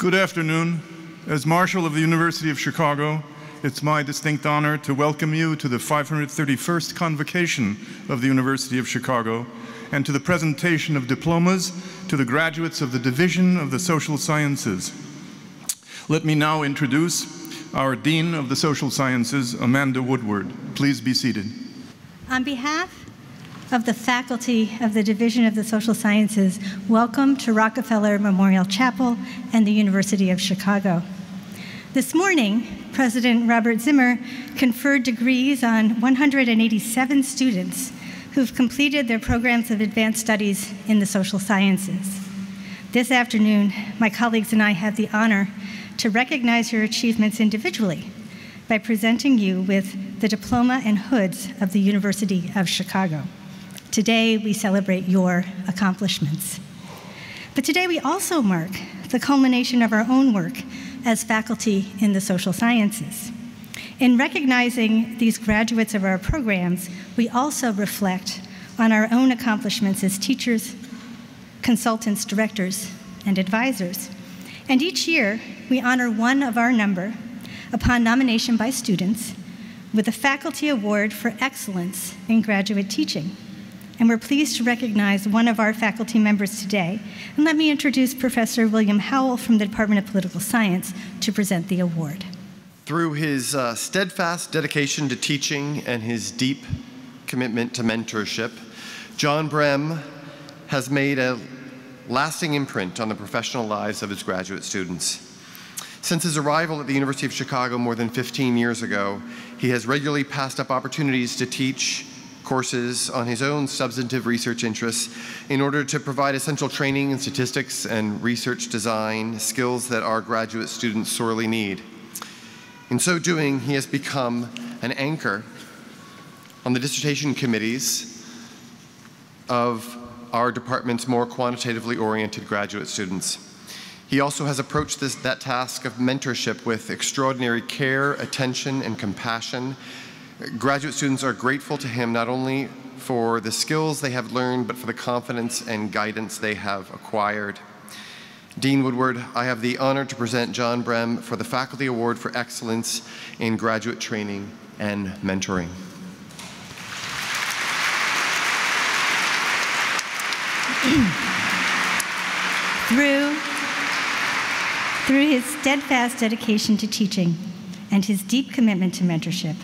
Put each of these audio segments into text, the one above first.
Good afternoon. As Marshal of the University of Chicago, it's my distinct honor to welcome you to the 531st Convocation of the University of Chicago and to the presentation of diplomas to the graduates of the Division of the Social Sciences. Let me now introduce our Dean of the Social Sciences, Amanda Woodward. Please be seated. On behalf of the faculty of the Division of the Social Sciences, welcome to Rockefeller Memorial Chapel and the University of Chicago. This morning, President Robert Zimmer conferred degrees on 187 students who've completed their programs of advanced studies in the social sciences. This afternoon, my colleagues and I have the honor to recognize your achievements individually by presenting you with the diploma and hoods of the University of Chicago. Today, we celebrate your accomplishments. But today, we also mark the culmination of our own work as faculty in the social sciences. In recognizing these graduates of our programs, we also reflect on our own accomplishments as teachers, consultants, directors, and advisors. And each year, we honor one of our number upon nomination by students with a Faculty Award for Excellence in Graduate Teaching. And we're pleased to recognize one of our faculty members today. And let me introduce Professor William Howell from the Department of Political Science to present the award. Through his steadfast dedication to teaching and his deep commitment to mentorship, John Brehm has made a lasting imprint on the professional lives of his graduate students. Since his arrival at the University of Chicago more than 15 years ago, he has regularly passed up opportunities to teach courses on his own substantive research interests in order to provide essential training in statistics and research design, skills that our graduate students sorely need. In so doing, he has become an anchor on the dissertation committees of our department's more quantitatively oriented graduate students. He also has approached that task of mentorship with extraordinary care, attention, and compassion. Graduate students are grateful to him not only for the skills they have learned, but for the confidence and guidance they have acquired. Dean Woodward, I have the honor to present John Brehm for the Faculty Award for Excellence in Graduate Training and Mentoring. Through his steadfast dedication to teaching and his deep commitment to mentorship,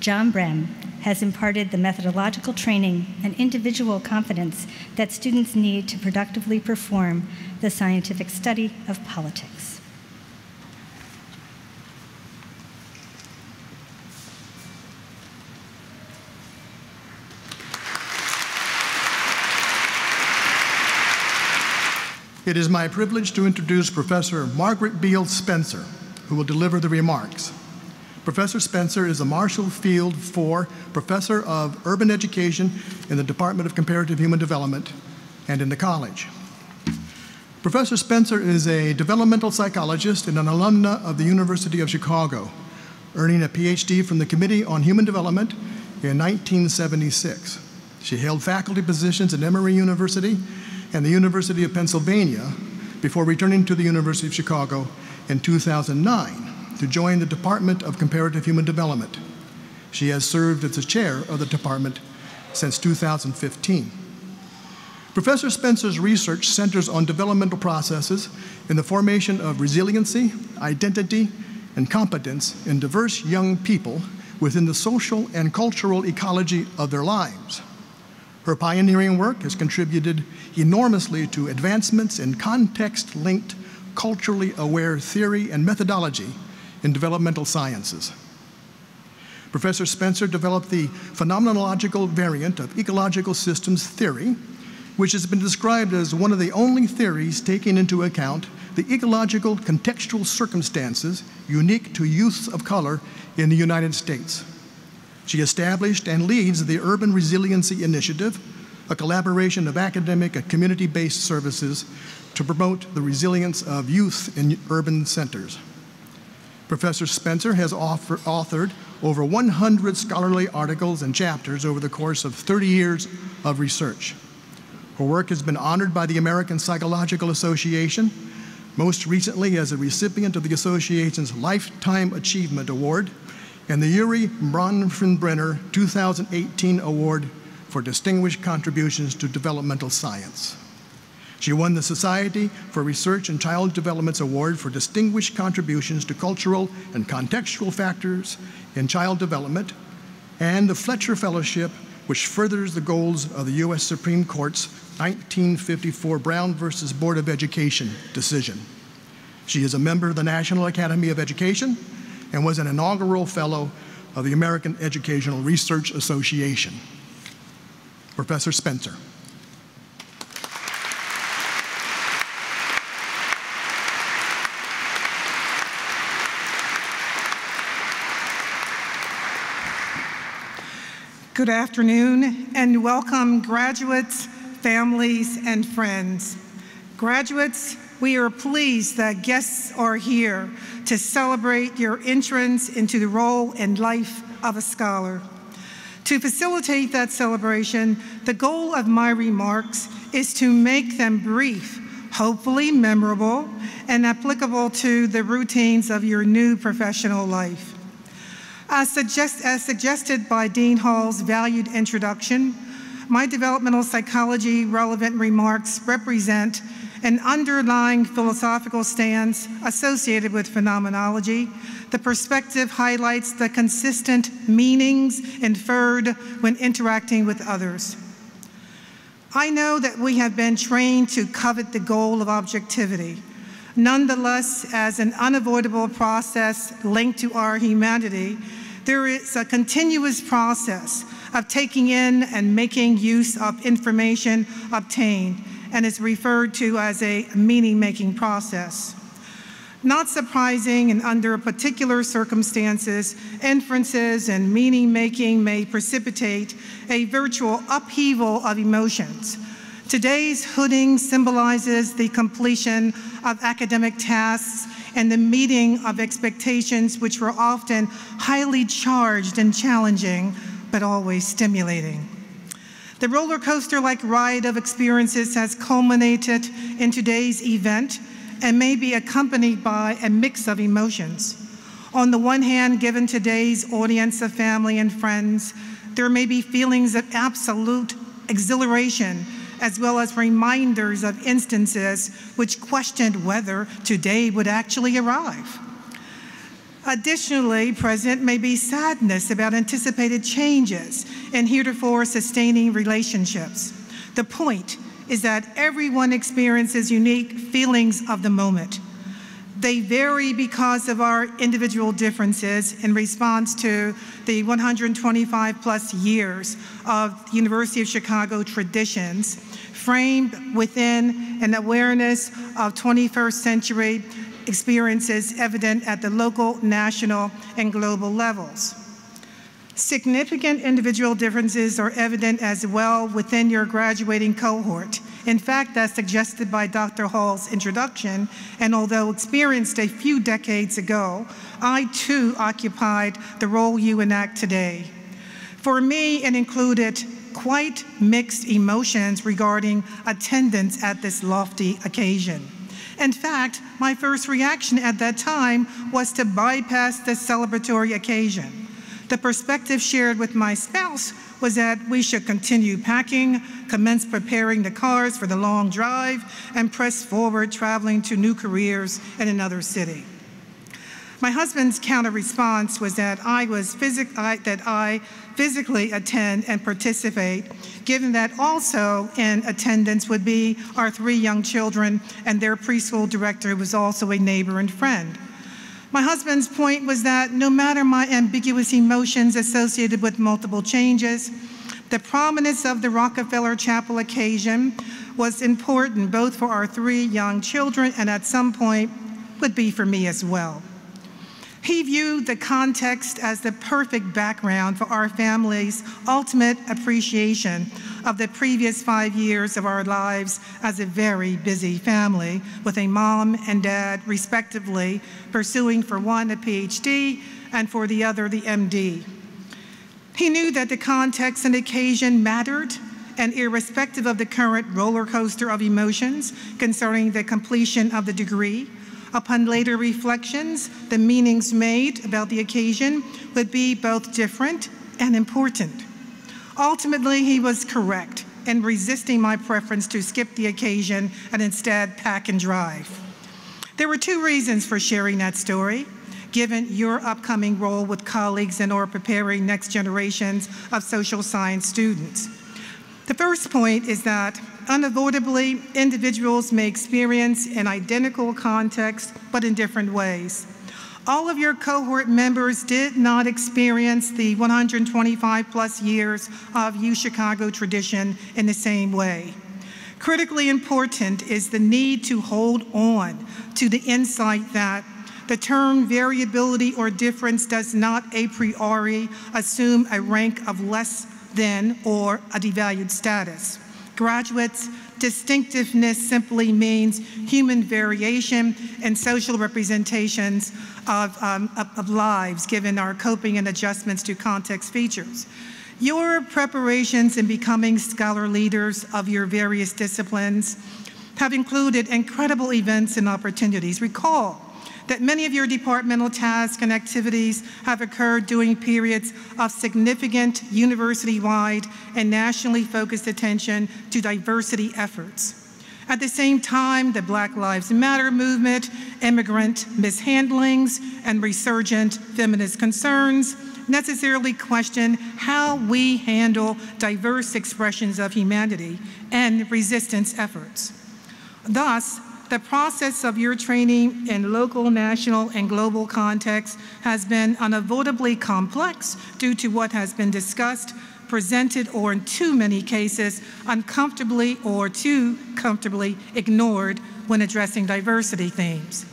John Brehm has imparted the methodological training and individual confidence that students need to productively perform the scientific study of politics. It is my privilege to introduce Professor Margaret Beale Spencer, who will deliver the remarks. Professor Spencer is a Marshall Field IV Professor of Urban Education in the Department of Comparative Human Development and in the college. Professor Spencer is a developmental psychologist and an alumna of the University of Chicago, earning a PhD from the Committee on Human Development in 1976. She held faculty positions at Emory University and the University of Pennsylvania before returning to the University of Chicago in 2009 to join the Department of Comparative Human Development. She has served as the chair of the department since 2015. Professor Spencer's research centers on developmental processes in the formation of resiliency, identity, and competence in diverse young people within the social and cultural ecology of their lives. Her pioneering work has contributed enormously to advancements in context-linked, culturally aware theory and methodology in developmental sciences. Professor Spencer developed the phenomenological variant of ecological systems theory, which has been described as one of the only theories taking into account the ecological contextual circumstances unique to youths of color in the United States. She established and leads the Urban Resiliency Initiative, a collaboration of academic and community-based services to promote the resilience of youth in urban centers. Professor Spencer has authored over 100 scholarly articles and chapters over the course of 30 years of research. Her work has been honored by the American Psychological Association, most recently as a recipient of the association's Lifetime Achievement Award and the Yuri Bronfenbrenner 2018 Award for Distinguished Contributions to Developmental Science. She won the Society for Research and Child Development's Award for Distinguished Contributions to Cultural and Contextual Factors in Child Development, and the Fletcher Fellowship, which furthers the goals of the U.S. Supreme Court's 1954 Brown versus Board of Education decision. She is a member of the National Academy of Education and was an inaugural fellow of the American Educational Research Association. Professor Spencer. Good afternoon, and welcome graduates, families, and friends. Graduates, we are pleased that guests are here to celebrate your entrance into the role and life of a scholar. To facilitate that celebration, the goal of my remarks is to make them brief, hopefully memorable, and applicable to the routines of your new professional life. As suggested by Dean Hall's valued introduction, my developmental psychology relevant remarks represent an underlying philosophical stance associated with phenomenology. The perspective highlights the consistent meanings inferred when interacting with others. I know that we have been trained to covet the goal of objectivity. Nonetheless, as an unavoidable process linked to our humanity, there is a continuous process of taking in and making use of information obtained, and is referred to as a meaning-making process. Not surprising, and under particular circumstances, inferences and meaning-making may precipitate a virtual upheaval of emotions. Today's hooding symbolizes the completion of academic tasks and the meeting of expectations, which were often highly charged and challenging, but always stimulating. The roller coaster-like ride of experiences has culminated in today's event and may be accompanied by a mix of emotions. On the one hand, given today's audience of family and friends, there may be feelings of absolute exhilaration, as well as reminders of instances which questioned whether today would actually arrive. Additionally, present may be sadness about anticipated changes in heretofore sustaining relationships. The point is that everyone experiences unique feelings of the moment. They vary because of our individual differences in response to the 125 plus years of the University of Chicago traditions, framed within an awareness of 21st century experiences evident at the local, national, and global levels. Significant individual differences are evident as well within your graduating cohort. In fact, as suggested by Dr. Hall's introduction, and although experienced a few decades ago, I too occupied the role you enact today. For me, it included quite mixed emotions regarding attendance at this lofty occasion. In fact, my first reaction at that time was to bypass the celebratory occasion. The perspective shared with my spouse was that we should continue packing, commence preparing the cars for the long drive, and press forward traveling to new careers in another city. My husband's counter response was that I physically attend and participate, given that also in attendance would be our 3 young children and their preschool director, who was also a neighbor and friend. My husband's point was that no matter my ambiguous emotions associated with multiple changes, the prominence of the Rockefeller Chapel occasion was important both for our 3 young children and at some point would be for me as well. He viewed the context as the perfect background for our family's ultimate appreciation of the previous 5 years of our lives as a very busy family, with a mom and dad, respectively, pursuing for one a PhD and for the other the MD. He knew that the context and occasion mattered and irrespective of the current roller coaster of emotions concerning the completion of the degree, upon later reflections, the meanings made about the occasion would be both different and important. Ultimately, he was correct in resisting my preference to skip the occasion and instead pack and drive. There were two reasons for sharing that story, given your upcoming role with colleagues and or preparing next generations of social science students. The first point is that unavoidably, individuals may experience an identical context, but in different ways. All of your cohort members did not experience the 125 plus years of UChicago tradition in the same way. Critically important is the need to hold on to the insight that the term variability or difference does not a priori assume a rank of less than or a devalued status. Graduates, distinctiveness simply means human variation and social representations of lives given our coping and adjustments to context features. Your preparations in becoming scholar leaders of your various disciplines have included incredible events and opportunities. Recall that many of your departmental tasks and activities have occurred during periods of significant university-wide and nationally focused attention to diversity efforts. At the same time, the Black Lives Matter movement, immigrant mishandlings, and resurgent feminist concerns necessarily question how we handle diverse expressions of humanity and resistance efforts. Thus, the process of your training in local, national, and global contexts has been unavoidably complex due to what has been discussed, presented, or in too many cases, uncomfortably or too comfortably ignored when addressing diversity themes.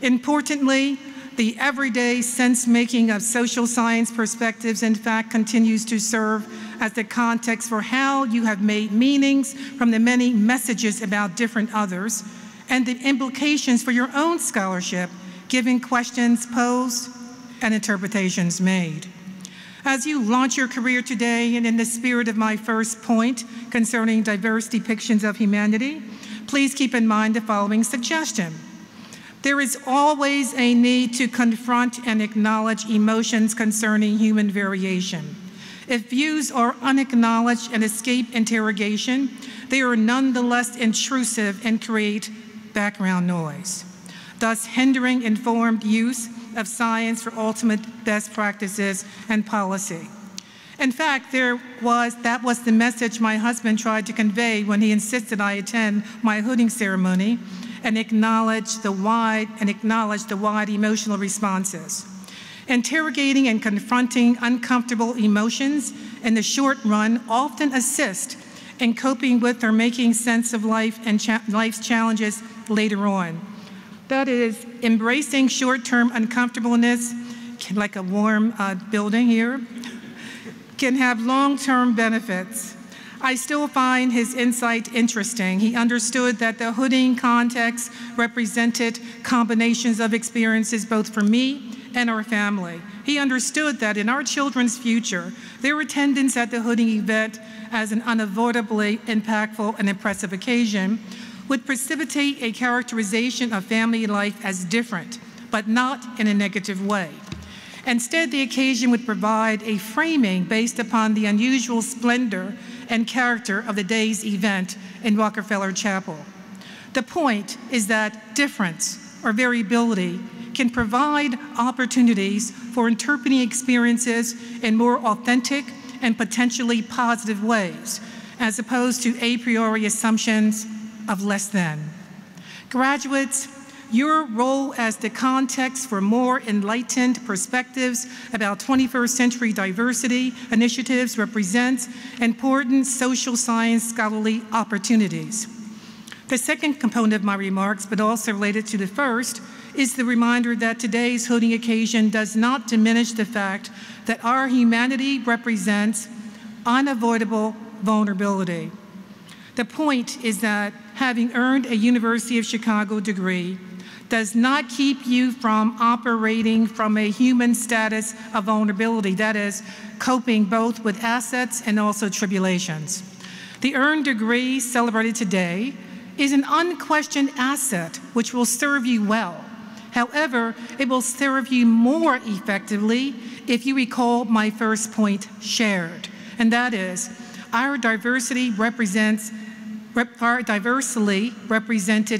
Importantly, the everyday sense-making of social science perspectives, in fact, continues to serve as the context for how you have made meanings from the many messages about different others, and the implications for your own scholarship, given questions posed and interpretations made. As you launch your career today, and in the spirit of my first point concerning diverse depictions of humanity, please keep in mind the following suggestion. There is always a need to confront and acknowledge emotions concerning human variation. If views are unacknowledged and escape interrogation, they are nonetheless intrusive and create background noise, thus hindering informed use of science for ultimate best practices and policy. In fact, that was the message my husband tried to convey when he insisted I attend my hooding ceremony and acknowledge the wide emotional responses. Interrogating and confronting uncomfortable emotions in the short run often assist in coping with or making sense of life and life's challenges later on. That is, embracing short-term uncomfortableness, like a warm building here, can have long-term benefits. I still find his insight interesting. He understood that the hooding context represented combinations of experiences both for me and our family. He understood that in our children's future, their attendance at the hooding event as an unavoidably impactful and impressive occasion would precipitate a characterization of family life as different, but not in a negative way. Instead, the occasion would provide a framing based upon the unusual splendor and character of the day's event in Rockefeller Chapel. The point is that difference or variability can provide opportunities for interpreting experiences in more authentic and potentially positive ways, as opposed to a priori assumptions of less than. Graduates, your role as the context for more enlightened perspectives about 21st century diversity initiatives represents important social science scholarly opportunities. The second component of my remarks, but also related to the first, is the reminder that today's hooding occasion does not diminish the fact that our humanity represents unavoidable vulnerability. The point is that having earned a University of Chicago degree does not keep you from operating from a human status of vulnerability, that is, coping both with assets and also tribulations. The earned degree celebrated today is an unquestioned asset which will serve you well. However, it will serve you more effectively if you recall my first point shared, and that is our diversely represented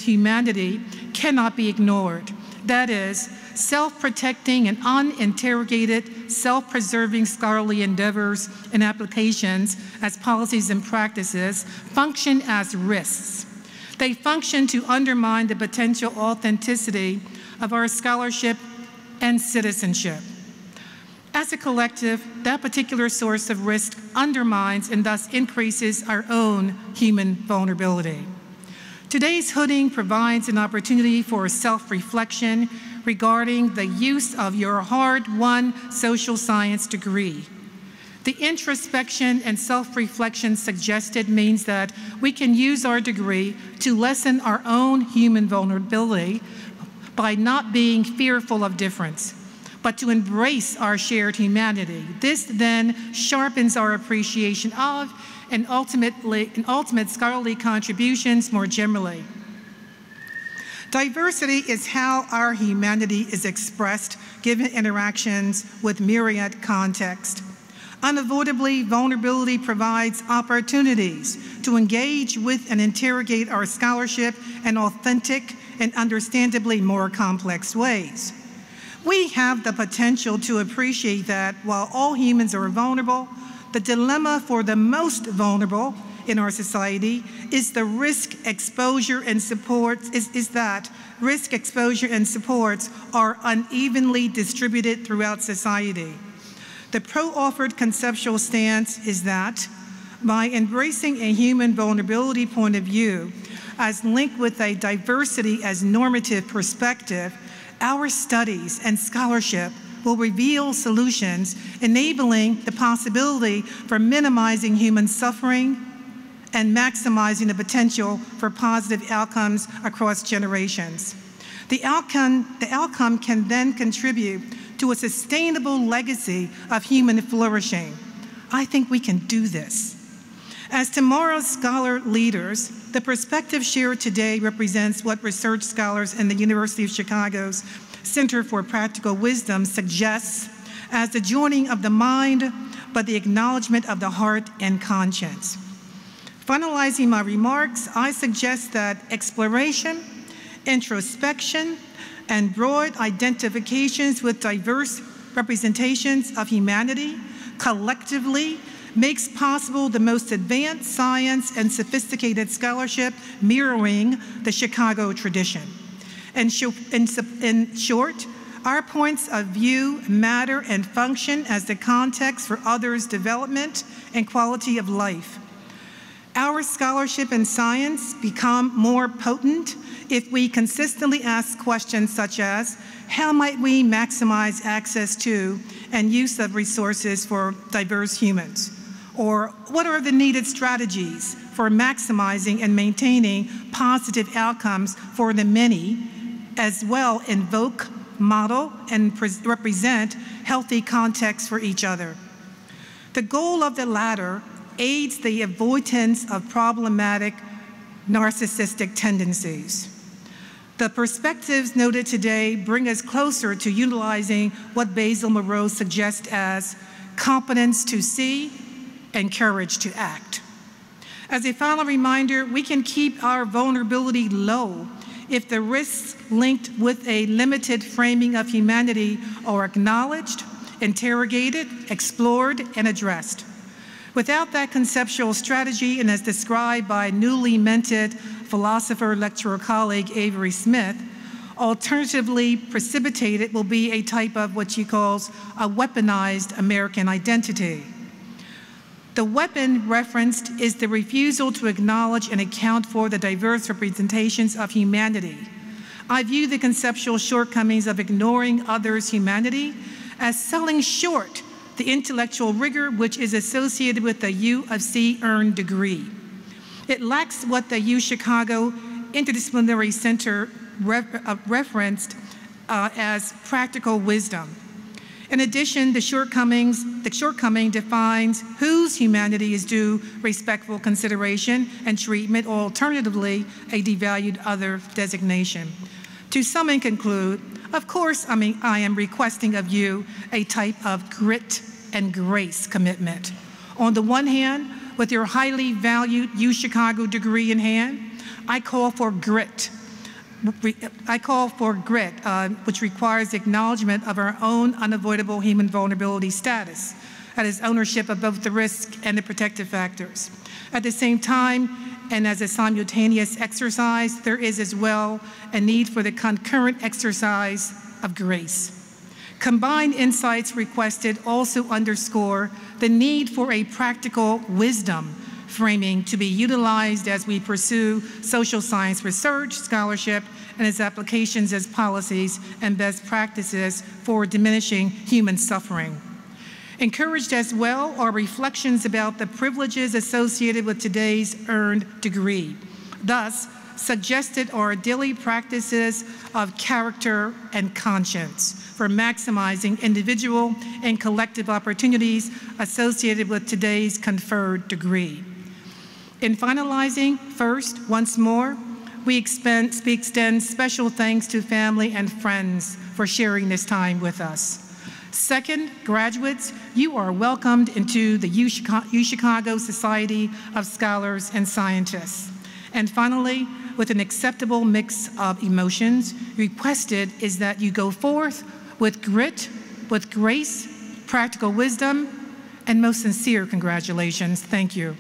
humanity cannot be ignored. That is, self-protecting and uninterrogated, self-preserving scholarly endeavors and applications as policies and practices function as risks. They function to undermine the potential authenticity of our scholarship and citizenship. As a collective, that particular source of risk undermines and thus increases our own human vulnerability. Today's hooding provides an opportunity for self-reflection regarding the use of your hard-won social science degree. The introspection and self-reflection suggested means that we can use our degree to lessen our own human vulnerability by not being fearful of difference, but to embrace our shared humanity. This then sharpens our appreciation of and ultimate scholarly contributions more generally. Diversity is how our humanity is expressed given interactions with myriad contexts. Unavoidably, vulnerability provides opportunities to engage with and interrogate our scholarship in authentic and understandably more complex ways. We have the potential to appreciate that while all humans are vulnerable, the dilemma for the most vulnerable in our society is the risk exposure and supports are unevenly distributed throughout society. The pro-offered conceptual stance is that by embracing a human vulnerability point of view as linked with a diversity as normative perspective, our studies and scholarship will reveal solutions enabling the possibility for minimizing human suffering and maximizing the potential for positive outcomes across generations. The outcome can then contribute to a sustainable legacy of human flourishing. I think we can do this. As tomorrow's scholar leaders, the perspective shared today represents what research scholars in the University of Chicago's Center for Practical Wisdom suggests as the joining of the mind, but the acknowledgement of the heart and conscience. Finalizing my remarks, I suggest that exploration, introspection, and broad identifications with diverse representations of humanity collectively makes possible the most advanced science and sophisticated scholarship mirroring the Chicago tradition. In short, our points of view matter and function as the context for others' development and quality of life. Our scholarship and science become more potent if we consistently ask questions such as, how might we maximize access to and use of resources for diverse humans? Or what are the needed strategies for maximizing and maintaining positive outcomes for the many, as well invoke, model, and represent healthy contexts for each other? The goal of the latter aids the avoidance of problematic narcissistic tendencies. The perspectives noted today bring us closer to utilizing what Basil Moreau suggests as competence to see and courage to act. As a final reminder, we can keep our vulnerability low if the risks linked with a limited framing of humanity are acknowledged, interrogated, explored, and addressed. Without that conceptual strategy, and as described by newly minted philosopher lecturer colleague Avery Smith, alternatively precipitated will be a type of what she calls a weaponized American identity. The weapon referenced is the refusal to acknowledge and account for the diverse representations of humanity. I view the conceptual shortcomings of ignoring others' humanity as selling short the intellectual rigor which is associated with the U of C earned degree. It lacks what the UChicago Interdisciplinary Center referenced as practical wisdom. In addition, the shortcoming defines whose humanity is due respectful consideration and treatment, or alternatively, a devalued other designation. To sum and conclude, of course, I am requesting of you a type of grit and grace commitment. On the one hand, with your highly valued UChicago degree in hand, I call for grit. Which requires acknowledgement of our own unavoidable human vulnerability status, that is, ownership of both the risk and the protective factors. At the same time, and as a simultaneous exercise, there is as well a need for the concurrent exercise of grace. Combined insights requested also underscore the need for a practical wisdom framing to be utilized as we pursue social science research, scholarship, and its applications as policies and best practices for diminishing human suffering. Encouraged as well are reflections about the privileges associated with today's earned degree. Thus, suggested are daily practices of character and conscience for maximizing individual and collective opportunities associated with today's conferred degree. In finalizing, first, once more, we extend special thanks to family and friends for sharing this time with us. Second, graduates, you are welcomed into the UChicago Society of Scholars and Scientists. And finally, with an acceptable mix of emotions, requested is that you go forth with grit, with grace, practical wisdom, and most sincere congratulations. Thank you.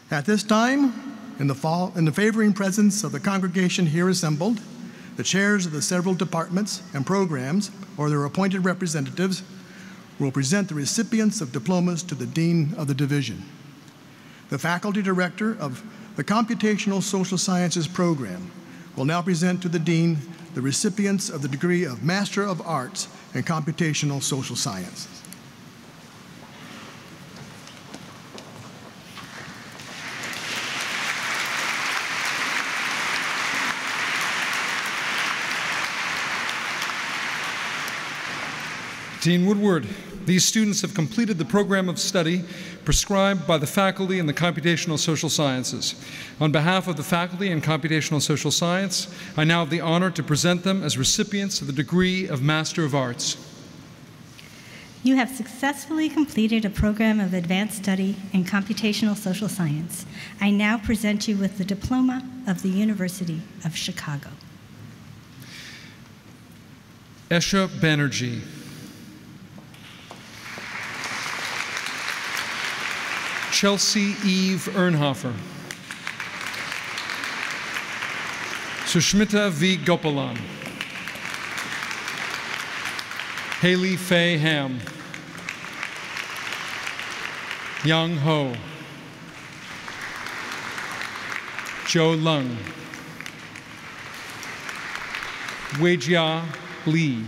At this time, in the favoring presence of the congregation here assembled, the chairs of the several departments and programs, or their appointed representatives, will present the recipients of diplomas to the Dean of the Division. The Faculty Director of the Computational Social Sciences Program, will now present to the Dean the recipients of the degree of Master of Arts in Computational Social Sciences. Dean Woodward, these students have completed the program of study prescribed by the faculty in the Computational Social Sciences. On behalf of the faculty in Computational Social Science, I now have the honor to present them as recipients of the degree of Master of Arts. You have successfully completed a program of advanced study in computational social science. I now present you with the Diploma of the University of Chicago. Esha Banerjee. Chelsea Eve Ernhofer. Sushmita V. Gopalan. Haley Faye Ham. Yang Ho. Joe Lung. Weijia Lee.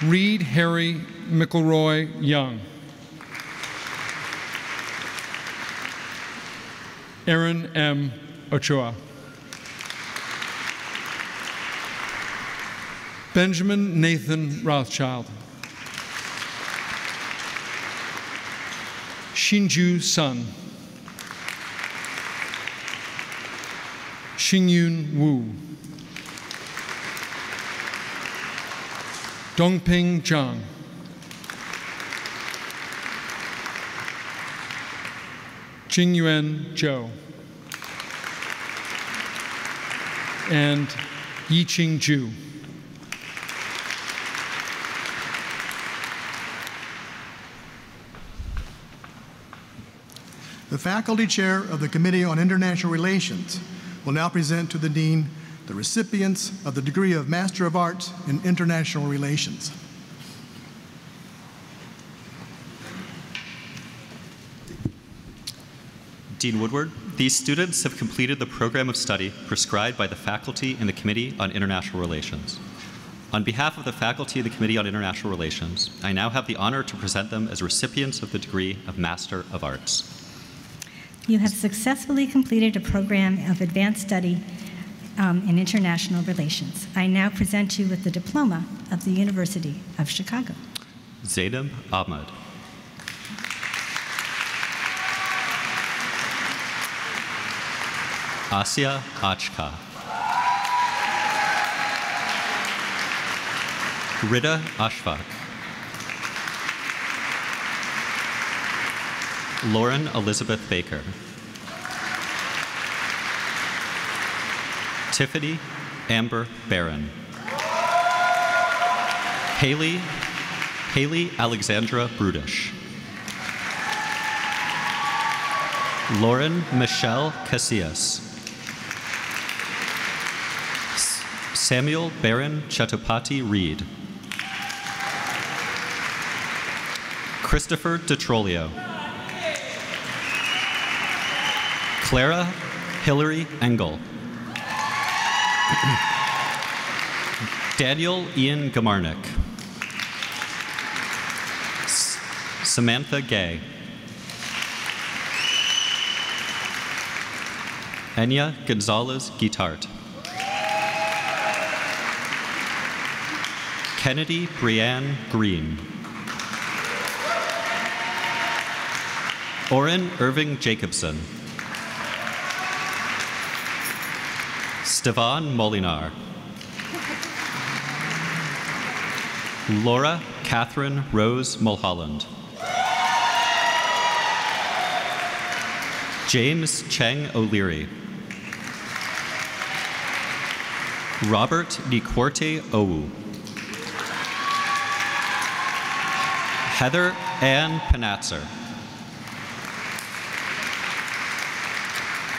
Reed Harry McElroy Young. Aaron M. Ochoa. Benjamin Nathan Rothschild. Shinju Sun. Xingyun Wu. Dongping Zhang. Jingyuan Zhou. And Yiqing Zhu. The faculty chair of the Committee on International Relations will now present to the Dean the recipients of the degree of Master of Arts in International Relations. Dean Woodward, these students have completed the program of study prescribed by the faculty in the Committee on International Relations. On behalf of the faculty of the Committee on International Relations, I now have the honor to present them as recipients of the degree of Master of Arts. You have successfully completed a program of advanced study in international relations. I now present you with the Diploma of the University of Chicago. Zainab Ahmed. Asya Achka. Rida Ashfaq. Lauren Elizabeth Baker. Tiffany Amber Barron. Haley Alexandra Brudish. Lauren Michelle Casillas. Samuel Baron Chattopadhyay Reed. Christopher DeTrolio. Clara Hillary Engel. Daniel Ian Gamarnik. Samantha Gay. Enya Gonzalez Guitart. Kennedy Brianne Green. Oren Irving Jacobson. Stevan Molinar. Laura Catherine Rose Mulholland. James Cheng O'Leary. Robert Nikorte Owu. Heather Ann Panatzer.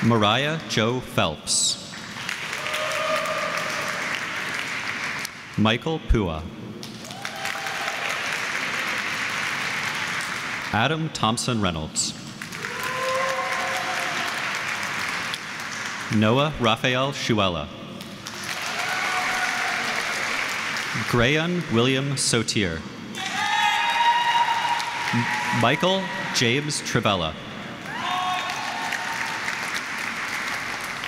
Mariah Jo Phelps. Michael Pua. Adam Thompson Reynolds. Noah Raphael Shuela. Grayon William Sotier. Michael James Trivella.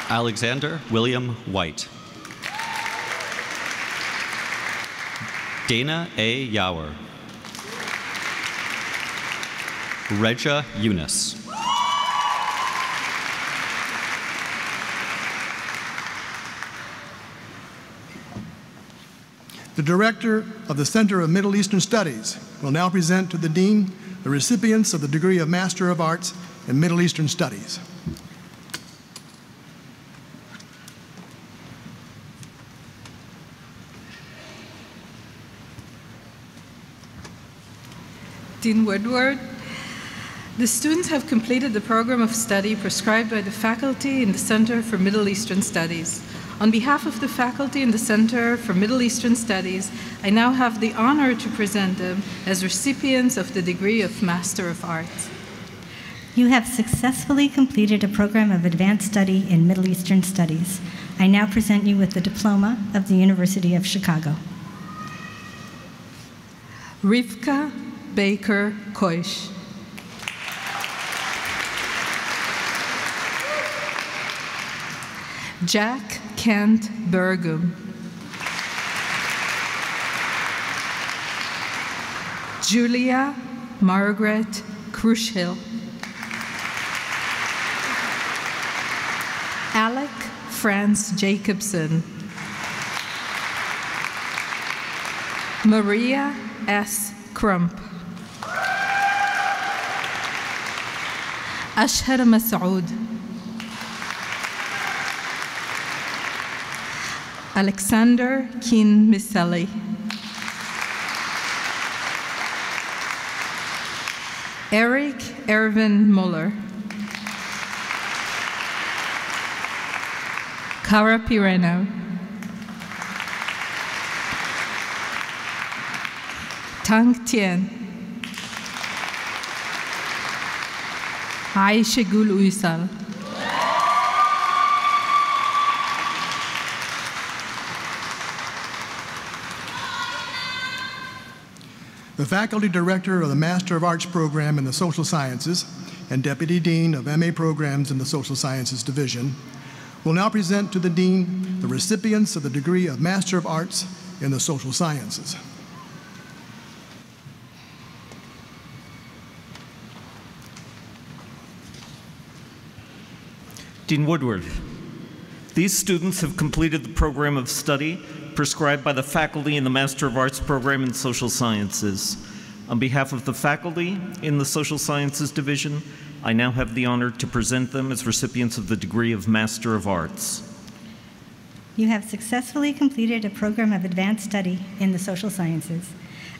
Alexander William White. Dana A. Yower. Regia Eunice. The Director of the Center of Middle Eastern Studies will now present to the Dean the recipients of the degree of Master of Arts in Middle Eastern Studies. Dean Woodward, the students have completed the program of study prescribed by the faculty in the Center for Middle Eastern Studies. On behalf of the faculty in the Center for Middle Eastern Studies, I now have the honor to present them as recipients of the degree of Master of Arts. You have successfully completed a program of advanced study in Middle Eastern Studies. I now present you with the Diploma of the University of Chicago. Rivka Baker Koish. Jack Kent Burgum. Julia Margaret Crucial. Alec Franz Jacobson. Maria S. Crump. Ashhar Masoud. Alexander Keen Miseli. Eric Ervin Muller. Cara Pireno. Tang Tien. Aisha Gul Uysal. The Faculty Director of the Master of Arts program in the Social Sciences and Deputy Dean of MA programs in the Social Sciences Division will now present to the Dean the recipients of the degree of Master of Arts in the Social Sciences. Dean Woodward, these students have completed the program of study prescribed by the faculty in the Master of Arts program in Social Sciences. On behalf of the faculty in the Social Sciences Division, I now have the honor to present them as recipients of the degree of Master of Arts. You have successfully completed a program of advanced study in the Social Sciences.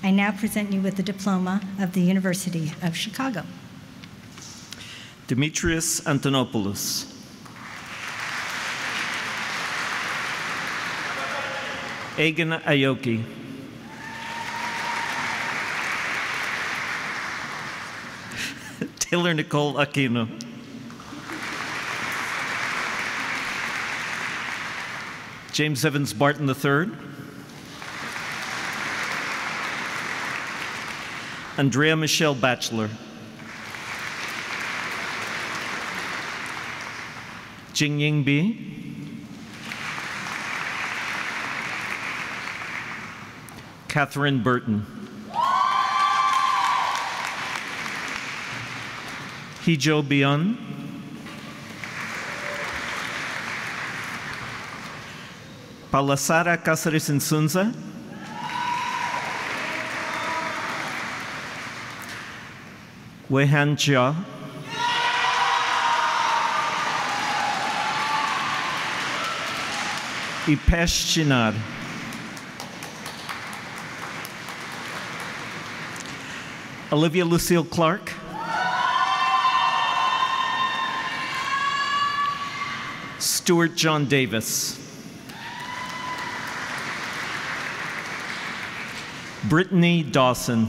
I now present you with the Diploma of the University of Chicago. Demetrius Antonopoulos. Egan Aoki. Taylor Nicole Aquino. James Evans Barton III. Andrea Michelle Batchelor. Jingying Bi. Catherine Burton. Hijo Bion. Palasara Cáceres Insunza. Wehan Jia. Ipesh Chinad. Olivia Lucille Clark. Stuart John Davis. Brittany Dawson.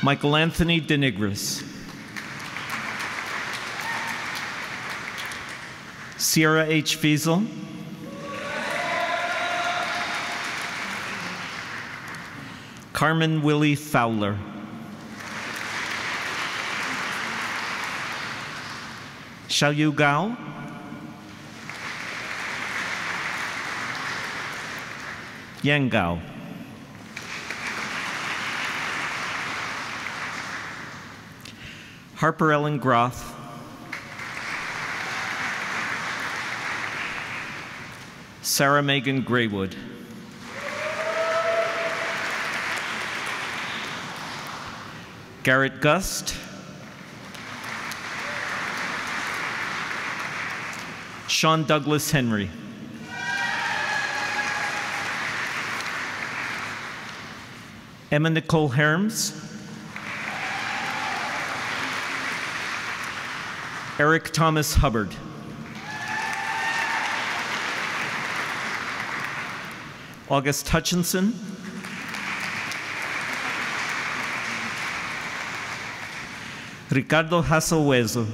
Michael Anthony Denigris. Sierra H. Fiesel, Carmen Willie Fowler, Xiaoyu Gao, Yang Gao, Harper Ellen Groth, Sarah Megan Graywood, Garrett Gust, Sean Douglas Henry, Emma Nicole Herms, Eric Thomas Hubbard, August Hutchinson, Ricardo Hasselwezo,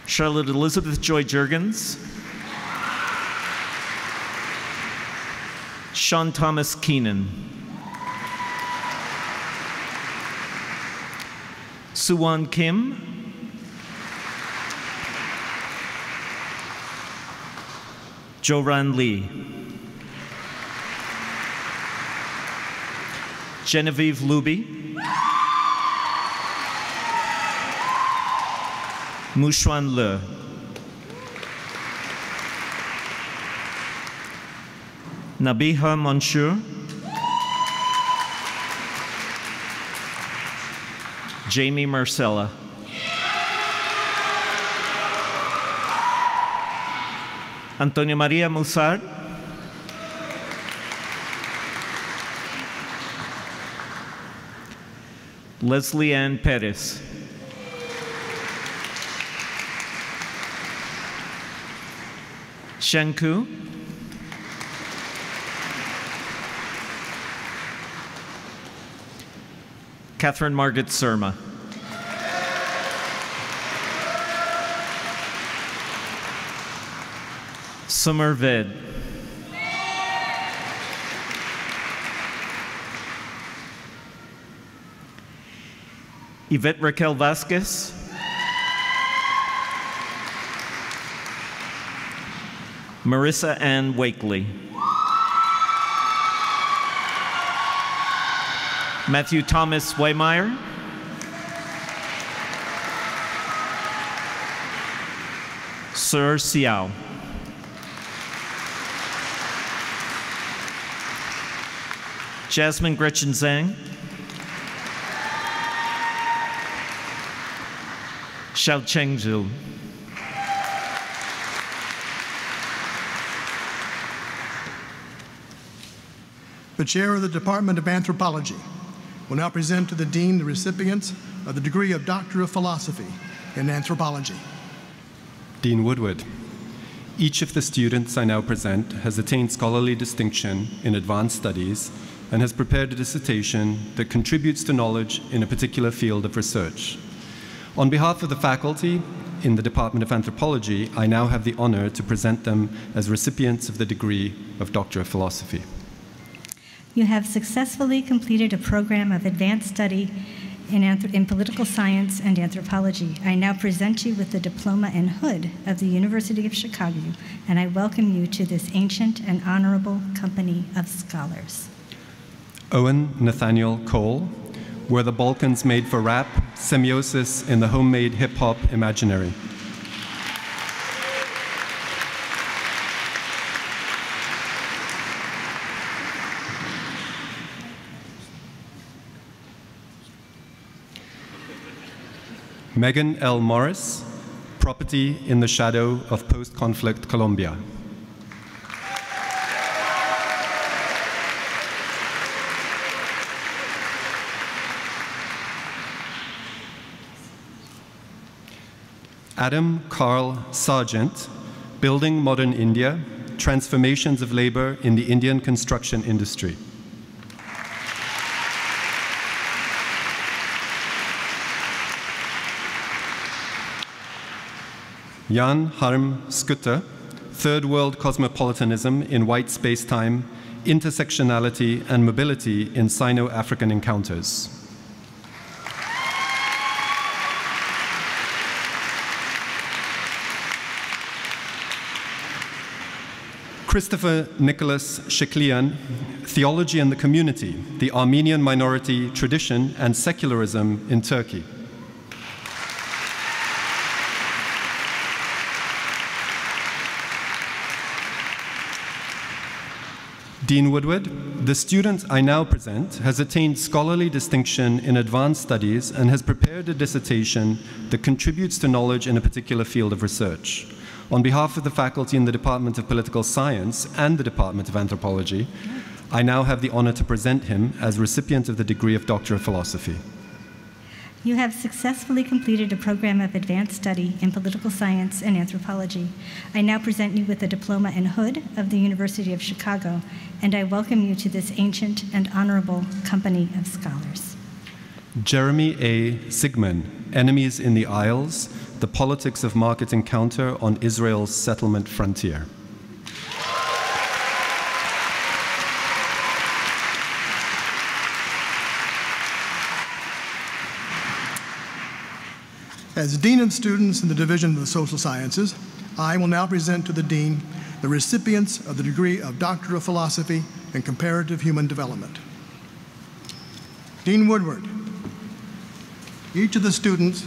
Charlotte Elizabeth Joy Juergens, Sean Thomas Keenan, Suwon Kim, Joran Lee, Genevieve Luby, Muxuan Le, Nabiha Manshur, Jamie Marcella, Antonia Maria Musard, Leslie Ann Perez, Shanku, Catherine Margaret Surma, Summer Ved, Yvette Raquel Vasquez, Marissa Ann Wakely, Matthew Thomas Waymeyer, Sir Xiao, Jasmine Gretchen Zhang, Xiao Chengzhu, the Chair of the Department of Anthropology will now present to the Dean the recipients of the degree of Doctor of Philosophy in Anthropology. Dean Woodward, each of the students I now present has attained scholarly distinction in advanced studies and has prepared a dissertation that contributes to knowledge in a particular field of research. On behalf of the faculty in the Department of Anthropology, I now have the honor to present them as recipients of the degree of Doctor of Philosophy. You have successfully completed a program of advanced study in political science and anthropology. I now present you with the diploma and hood of the University of Chicago, and I welcome you to this ancient and honorable company of scholars. Owen Nathaniel Cole, Were the Balkans Made for Rap? Semiosis in the Homemade Hip-Hop Imaginary. Megan L. Morris, Property in the Shadow of Post-Conflict Colombia. Adam Carl Sargent, Building Modern India, Transformations of Labor in the Indian Construction Industry. Jan Harm Skutte, Third World Cosmopolitanism in White Space-Time, Intersectionality and Mobility in Sino-African Encounters. Christopher Nicholas Sheklian, Theology and the Community, the Armenian Minority, Tradition and Secularism in Turkey. Dean Woodward, the student I now present, has attained scholarly distinction in advanced studies and has prepared a dissertation that contributes to knowledge in a particular field of research. On behalf of the faculty in the Department of Political Science and the Department of Anthropology, I now have the honor to present him as recipient of the degree of Doctor of Philosophy. You have successfully completed a program of advanced study in political science and anthropology. I now present you with a diploma in Hood of the University of Chicago, and I welcome you to this ancient and honorable company of scholars. Jeremy A. Sigman, Enemies in the Isles, The Politics of Market Encounter on Israel's Settlement Frontier. As Dean of Students in the Division of the Social Sciences, I will now present to the Dean the recipients of the degree of Doctor of Philosophy in Comparative Human Development. Dean Woodward, each of the students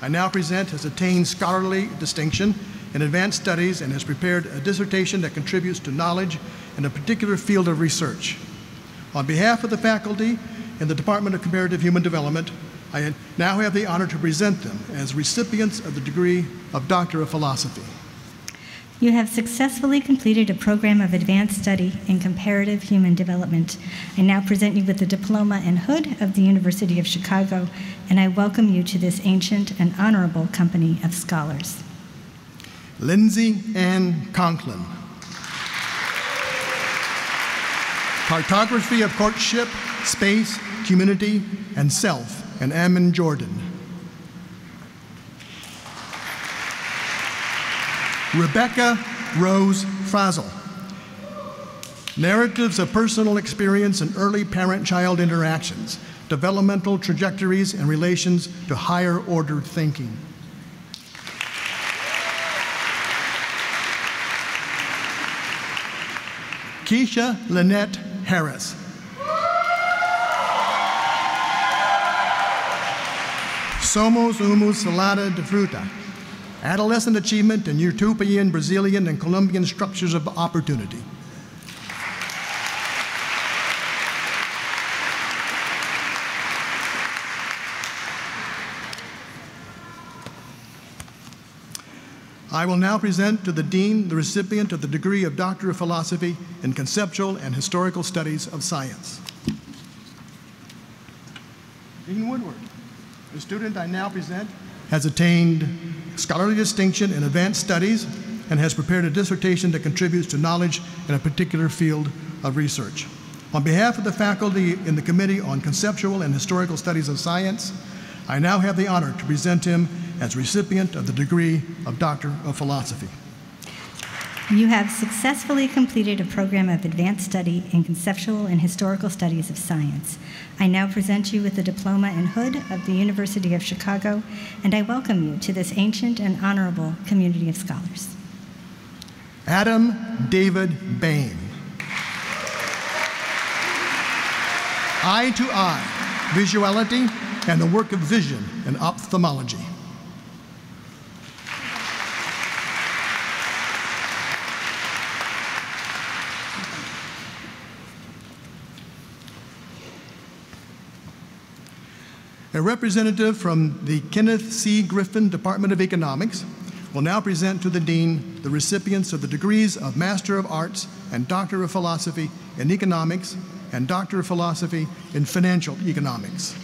I now present has attained scholarly distinction in advanced studies and has prepared a dissertation that contributes to knowledge in a particular field of research. On behalf of the faculty in the Department of Comparative Human Development, I now have the honor to present them as recipients of the degree of Doctor of Philosophy. You have successfully completed a program of advanced study in comparative human development. I now present you with the diploma in Hood of the University of Chicago, and I welcome you to this ancient and honorable company of scholars. Lindsay Ann Conklin. Cartography of Courtship, Space, Community, and Self in Amman, Jordan. Rebecca Rose Frazel. Narratives of personal experience in early parent-child interactions, developmental trajectories and relations to higher order thinking. Keisha Lynette Harris. Somos Humus Salada de Fruta. Adolescent achievement in utopian, Brazilian, and Colombian structures of opportunity. I will now present to the Dean the recipient of the degree of Doctor of Philosophy in Conceptual and Historical Studies of Science. Dean Woodward, the student I now present, has attained scholarly distinction in advanced studies and has prepared a dissertation that contributes to knowledge in a particular field of research. On behalf of the faculty in the Committee on Conceptual and Historical Studies of Science, I now have the honor to present him as recipient of the degree of Doctor of Philosophy. You have successfully completed a program of advanced study in conceptual and historical studies of science. I now present you with the diploma in Hood of the University of Chicago, and I welcome you to this ancient and honorable community of scholars. Adam David Bain. Eye to eye, visuality, and the work of vision in ophthalmology. A representative from the Kenneth C. Griffin Department of Economics will now present to the Dean the recipients of the degrees of Master of Arts and Doctor of Philosophy in Economics and Doctor of Philosophy in Financial Economics.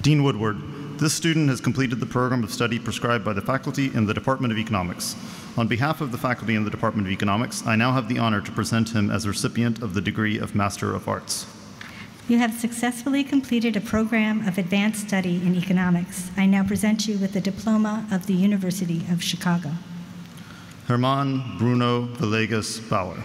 Dean Woodward, this student has completed the program of study prescribed by the faculty in the Department of Economics. On behalf of the faculty in the Department of Economics, I now have the honor to present him as recipient of the degree of Master of Arts. You have successfully completed a program of advanced study in economics. I now present you with the Diploma of the University of Chicago. Herman Bruno Villegas Bauer.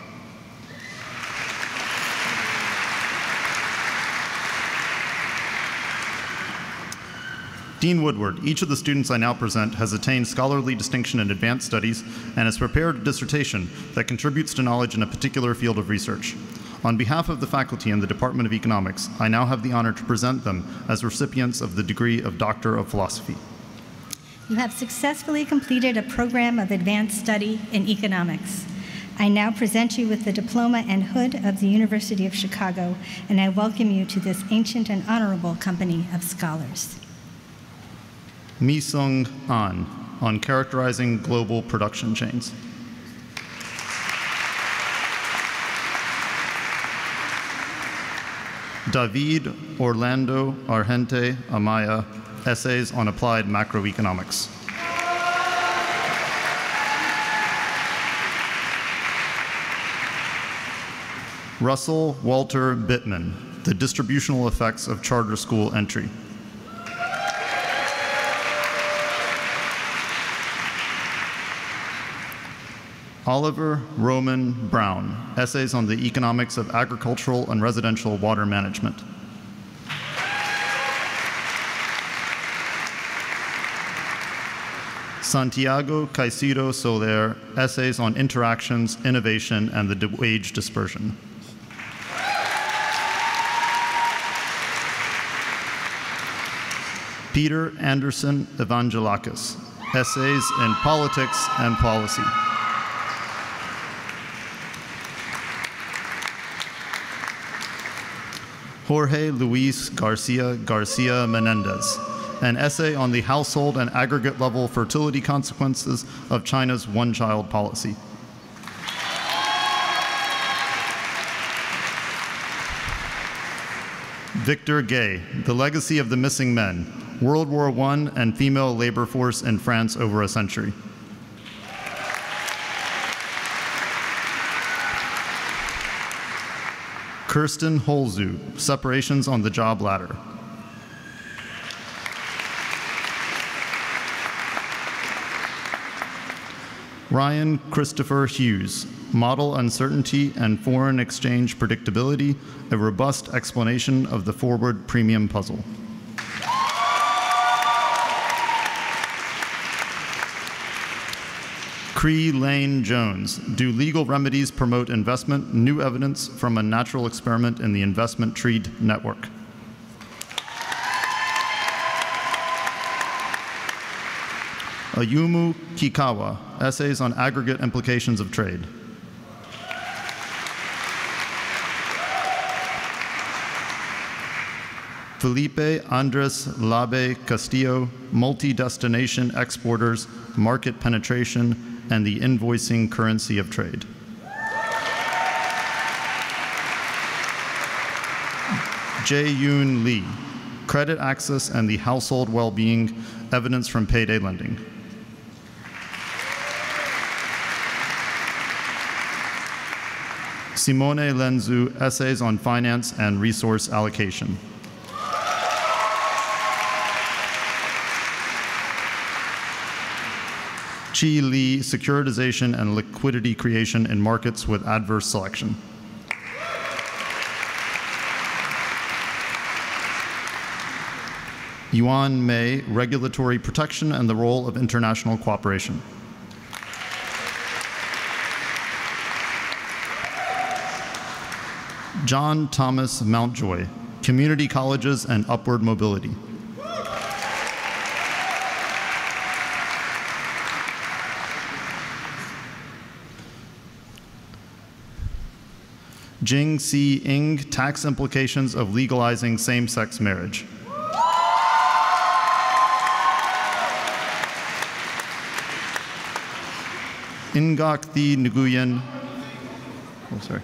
Dean Woodward, each of the students I now present has attained scholarly distinction in advanced studies and has prepared a dissertation that contributes to knowledge in a particular field of research. On behalf of the faculty in the Department of Economics, I now have the honor to present them as recipients of the degree of Doctor of Philosophy. You have successfully completed a program of advanced study in economics. I now present you with the Diploma and Hood of the University of Chicago, and I welcome you to this ancient and honorable company of scholars. Mi-Sung An, on characterizing global production chains. David Orlando Argente Amaya, essays on applied macroeconomics. Russell Walter Bittman, the distributional effects of charter school entry. Oliver Roman Brown, essays on the economics of agricultural and residential water management. Santiago Caicedo Soler, essays on interactions, innovation, and the wage dispersion. Peter Anderson Evangelakis, essays in politics and policy. Jorge Luis Garcia Menendez, an essay on the household and aggregate level fertility consequences of China's one-child policy. Victor Gay, The Legacy of the Missing Men, World War I and Female Labor Force in France over a Century. Kirsten Holzu, Separations on the Job Ladder. Ryan Christopher Hughes, Model Uncertainty and Foreign Exchange Predictability, a robust explanation of the forward premium puzzle. Cree Lane Jones, Do Legal Remedies Promote Investment? New Evidence from a Natural Experiment in the Investment Tree Network. Ayumu Kikawa, Essays on Aggregate Implications of Trade. Felipe Andres Labe Castillo, Multi-Destination Exporters, Market Penetration, and the Invoicing Currency of Trade. Jae-Yoon Lee, Credit Access and the Household Well-Being, Evidence from Payday Lending. Simone Lenzu, Essays on Finance and Resource Allocation. Chi Lee, Securitization and Liquidity Creation in Markets with Adverse Selection. Yuan Mei, Regulatory Protection and the Role of International Cooperation. John Thomas Mountjoy, Community Colleges and Upward Mobility. Jing Si Ing, Tax Implications of Legalizing Same-Sex Marriage. Ingok Thi Nguyen, oh sorry.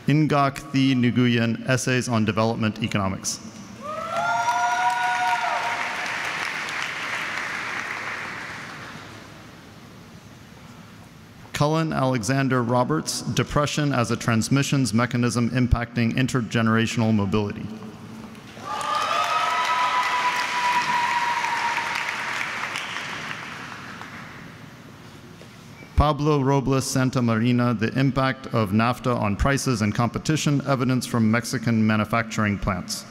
Ingak Thi Nguyen, Essays on Development Economics. Cullen Alexander Roberts, Depression as a Transmissions Mechanism Impacting Intergenerational Mobility. Pablo Robles Santa Marina, The Impact of NAFTA on Prices and Competition, Evidence from Mexican Manufacturing Plants.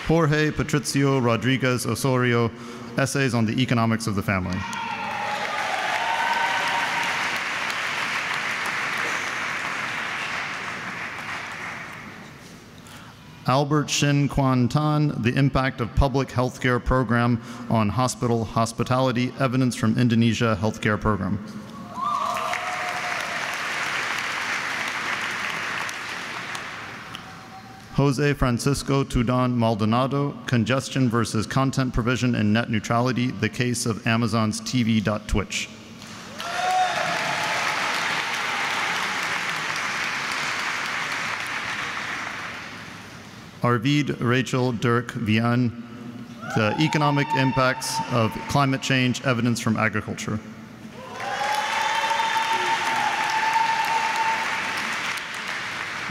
Jorge Patricio Rodriguez Osorio, Essays on the Economics of the Family. Albert Shin Kwan Tan, The Impact of Public Healthcare Program on Hospital Hospitality, Evidence from Indonesia Healthcare Program. Jose Francisco Tudan Maldonado, Congestion versus Content Provision and Net Neutrality, The Case of Amazon's TV.Twitch. Arvid Rachel Dirk Vian, The Economic Impacts of Climate Change, Evidence from Agriculture.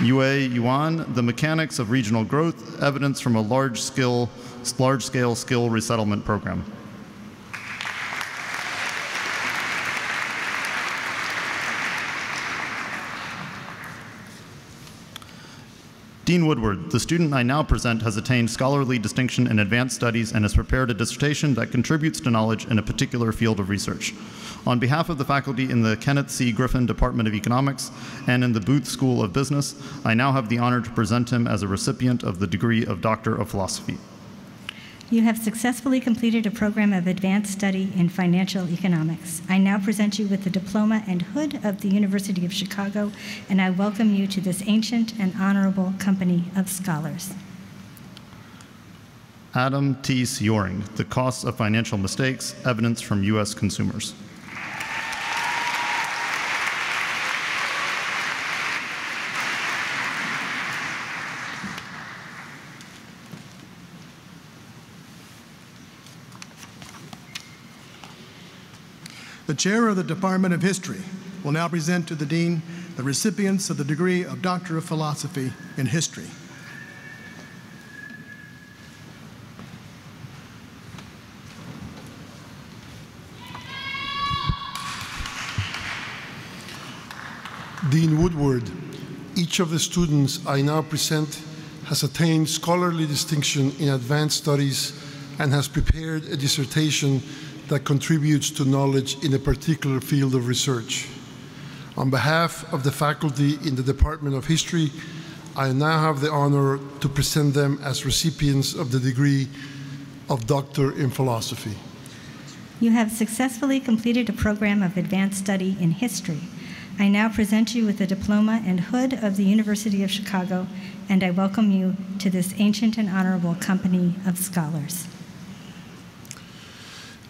Yue Yuan, The Mechanics of Regional Growth, Evidence from a large-scale skill resettlement program. Dean Woodward, the student I now present has attained scholarly distinction in advanced studies and has prepared a dissertation that contributes to knowledge in a particular field of research. On behalf of the faculty in the Kenneth C. Griffin Department of Economics and in the Booth School of Business, I now have the honor to present him as a recipient of the degree of Doctor of Philosophy. You have successfully completed a program of advanced study in financial economics. I now present you with the diploma and hood of the University of Chicago, and I welcome you to this ancient and honorable company of scholars. Adam T. Sioring, The Costs of Financial Mistakes, Evidence from U.S. Consumers. The chair of the Department of History will now present to the dean the recipients of the degree of Doctor of Philosophy in History. Dean Woodward, each of the students I now present has attained scholarly distinction in advanced studies and has prepared a dissertation that contributes to knowledge in a particular field of research. On behalf of the faculty in the Department of History, I now have the honor to present them as recipients of the degree of Doctor in Philosophy. You have successfully completed a program of advanced study in history. I now present you with the diploma and hood of the University of Chicago, and I welcome you to this ancient and honorable company of scholars.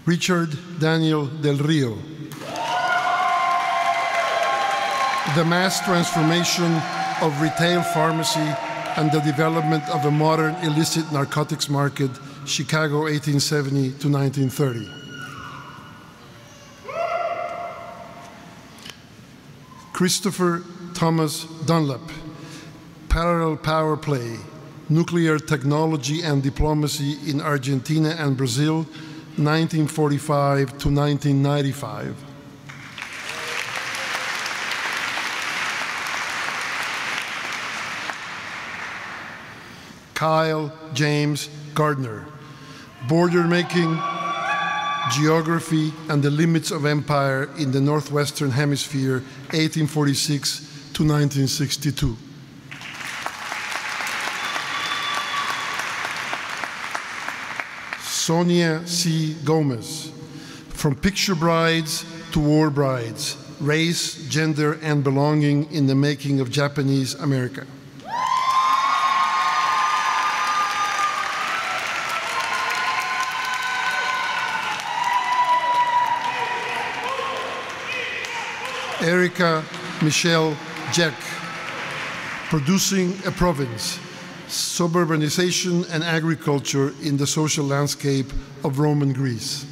Richard Daniel Del Rio. The mass transformation of retail pharmacy and the development of a modern illicit narcotics market, Chicago 1870 to 1930. Christopher Thomas Dunlap, Parallel Power Play, Nuclear Technology and Diplomacy in Argentina and Brazil, 1945 to 1995. Kyle James Gardner, Border Making, Geography and the Limits of Empire in the Northwestern Hemisphere, 1846 to 1962. Sonia C. Gomez, From Picture Brides to War Brides, Race, Gender, and Belonging in the Making of Japanese America. Erica Michelle Jack, Producing a Province, Suburbanization and Agriculture in the Social Landscape of Roman Greece.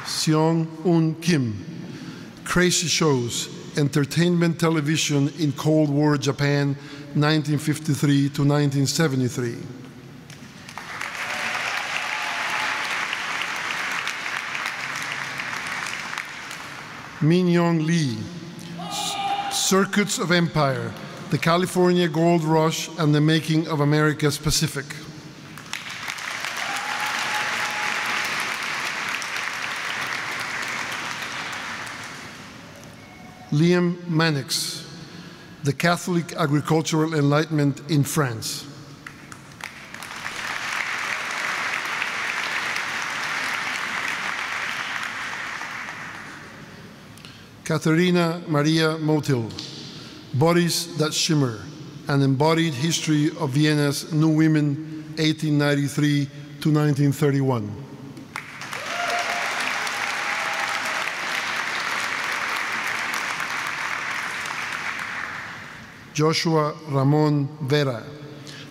Seong-un Kim, Crazy Shows, Entertainment Television in Cold War Japan, 1953 to 1973. Min-Young Lee, Circuits of Empire, The California Gold Rush and the Making of America's Pacific. Liam Mannix, The Catholic Agricultural Enlightenment in France. Katharina Maria Motil, Bodies That Shimmer, An Embodied History of Vienna's New Women, 1893 to 1931. Joshua Ramon Vera,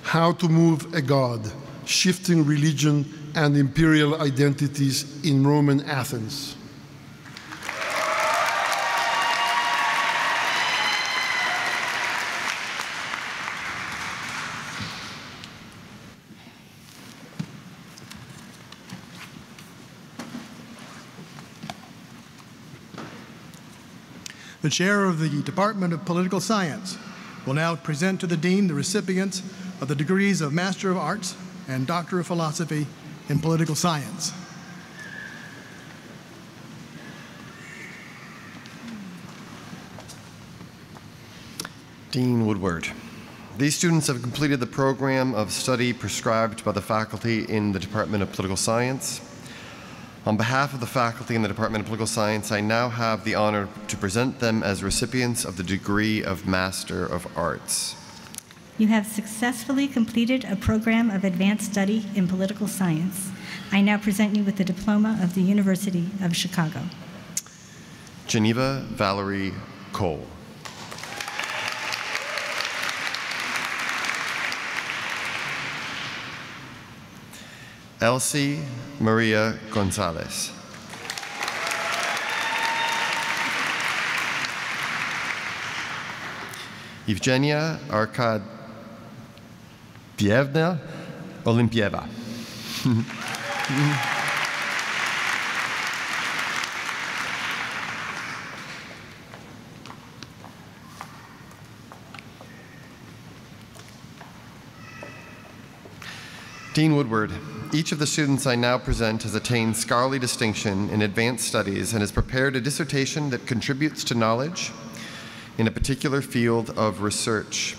How to Move a God, Shifting Religion and Imperial Identities in Roman Athens. The chair of the Department of Political Science will now present to the Dean the recipients of the degrees of Master of Arts and Doctor of Philosophy in Political Science. Dean Woodward. These students have completed the program of study prescribed by the faculty in the Department of Political Science. On behalf of the faculty in the Department of Political Science, I now have the honor to present them as recipients of the degree of Master of Arts. You have successfully completed a program of advanced study in political science. I now present you with the diploma of the University of Chicago. Geneva Valerie Cole. Elsie Maria Gonzalez. Evgenia Arkadievna Olimpieva. Dean Woodward. Each of the students I now present has attained scholarly distinction in advanced studies and has prepared a dissertation that contributes to knowledge in a particular field of research.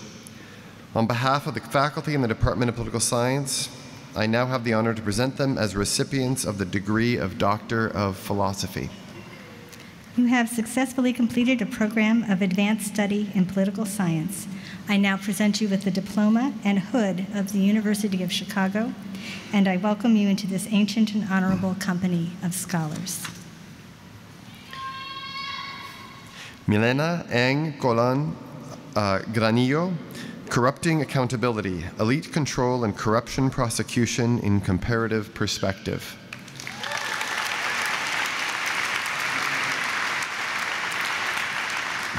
On behalf of the faculty in the Department of Political Science, I now have the honor to present them as recipients of the degree of Doctor of Philosophy. You have successfully completed a program of advanced study in political science. I now present you with the diploma and hood of the University of Chicago, and I welcome you into this ancient and honorable company of scholars. Milena Ang Golan Granillo, Corrupting Accountability, Elite Control and Corruption Prosecution in Comparative Perspective.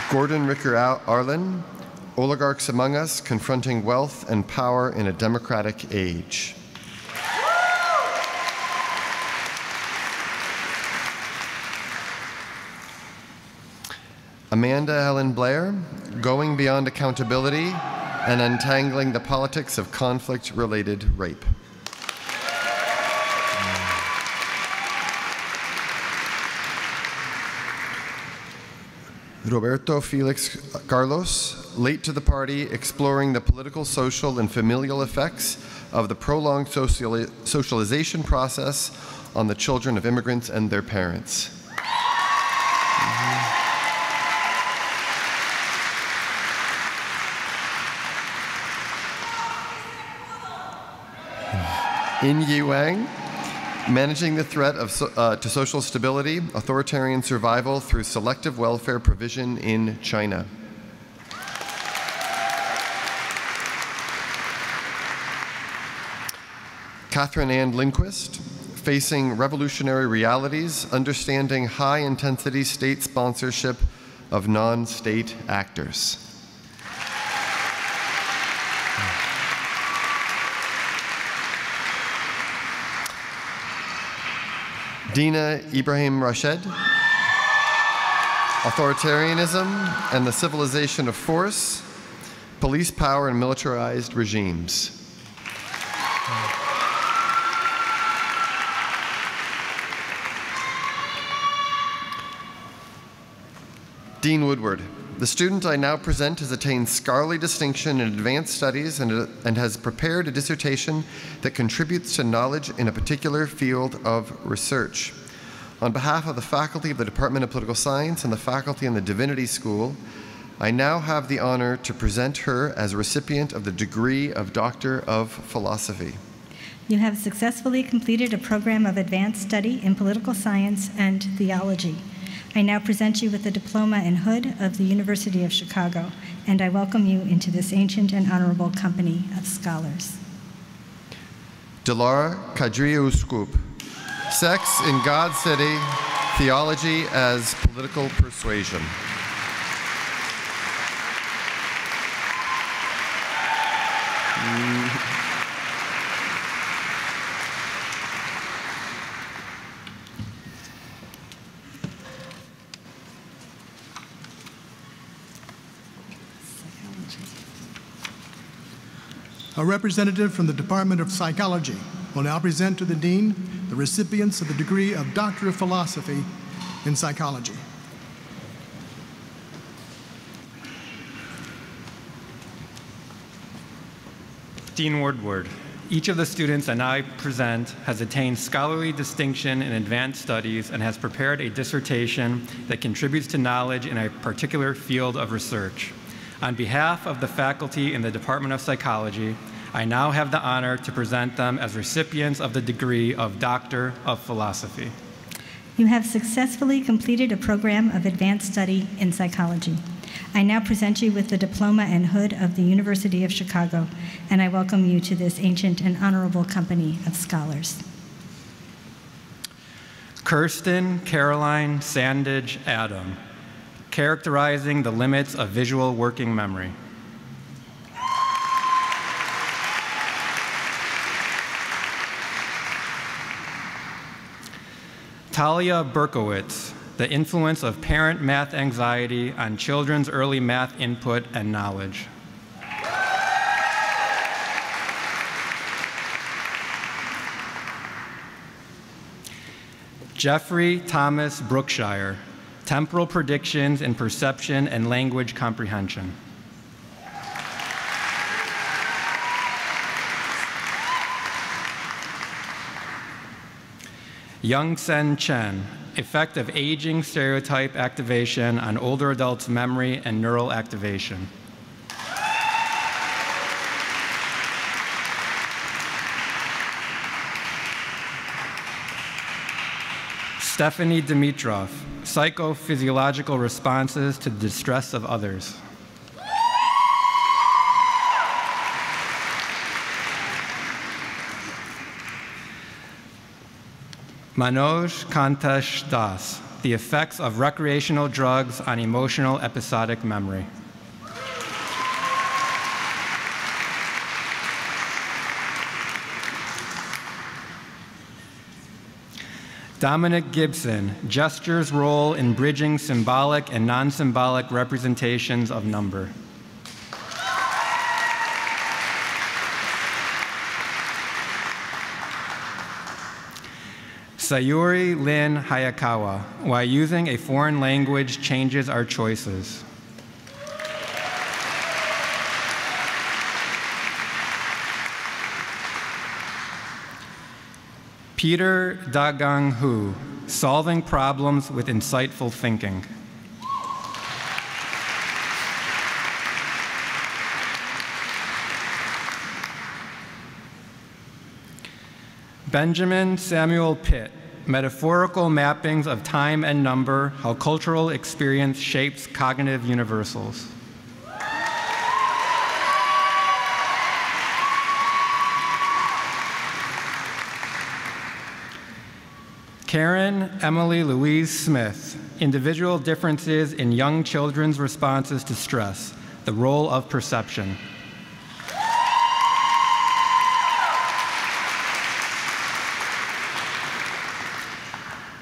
Gordon Ricker Arlen, Oligarchs Among Us, Confronting Wealth and Power in a Democratic Age. Amanda Helen Blair, Going Beyond Accountability and Untangling the Politics of Conflict-Related Rape. Roberto Felix Carlos, Late to the Party, Exploring the Political, Social, and Familial Effects of the Prolonged Socialization Process on the Children of Immigrants and Their Parents. In Yi Wang, Managing the threat to social stability, authoritarian survival through selective welfare provision in China. Catherine Ann Lindquist, Facing Revolutionary Realities, Understanding High-Intensity State Sponsorship of Non-State Actors. Dina Ibrahim Rashed, Authoritarianism and the Civilization of Force, Police Power and Militarized Regimes. Dean Woodward. The student I now present has attained scholarly distinction in advanced studies and has prepared a dissertation that contributes to knowledge in a particular field of research. On behalf of the faculty of the Department of Political Science and the faculty in the Divinity School, I now have the honor to present her as a recipient of the degree of Doctor of Philosophy. You have successfully completed a program of advanced study in political science and theology. I now present you with the Diploma and Hood of the University of Chicago, and I welcome you into this ancient and honorable company of scholars. Dilara Kadriya Uskup, Sex in God City, Theology as Political Persuasion. A representative from the Department of Psychology will now present to the Dean the recipients of the degree of Doctor of Philosophy in Psychology. Dean Woodward. Each of the students I now present has attained scholarly distinction in advanced studies and has prepared a dissertation that contributes to knowledge in a particular field of research. On behalf of the faculty in the Department of Psychology, I now have the honor to present them as recipients of the degree of Doctor of Philosophy. You have successfully completed a program of advanced study in psychology. I now present you with the Diploma and Hood of the University of Chicago, and I welcome you to this ancient and honorable company of scholars. Kirsten Caroline Sandage Adam, characterizing the limits of visual working memory. Talia Berkowitz, the influence of parent math anxiety on children's early math input and knowledge. Jeffrey Thomas Brookshire, temporal predictions in perception and language comprehension. Young-Sen Chen, effect of aging stereotype activation on older adults' memory and neural activation. Stephanie Dimitrov, psychophysiological responses to the distress of others. Manoj Kantesh Das, the effects of recreational drugs on emotional episodic memory. Dominic Gibson, gesture's role in bridging symbolic and non-symbolic representations of number. Sayuri Lin Hayakawa, why using a foreign language changes our choices. Peter Dagang Hu, solving problems with insightful thinking. Benjamin Samuel Pitt, Metaphorical Mappings of Time and Number, How Cultural Experience Shapes Cognitive Universals. Karen Emily Louise Smith, Individual Differences in Young Children's Responses to Stress, The Role of Perception.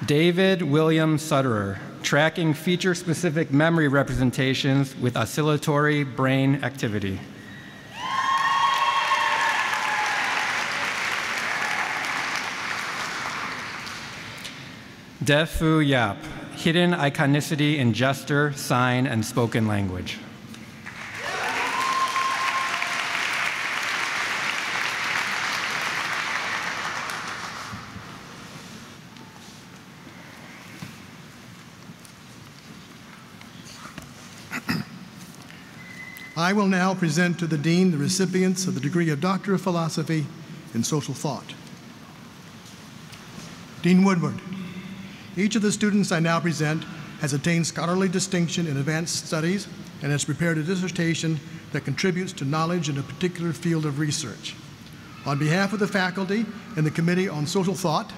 David William Sutterer, Tracking Feature-Specific Memory Representations with Oscillatory Brain Activity. Defu Yap, Hidden Iconicity in Gesture, Sign, and Spoken Language. I will now present to the Dean the recipients of the degree of Doctor of Philosophy in Social Thought. Dean Woodward. Each of the students I now present has attained scholarly distinction in advanced studies and has prepared a dissertation that contributes to knowledge in a particular field of research. On behalf of the faculty and the Committee on Social Thought,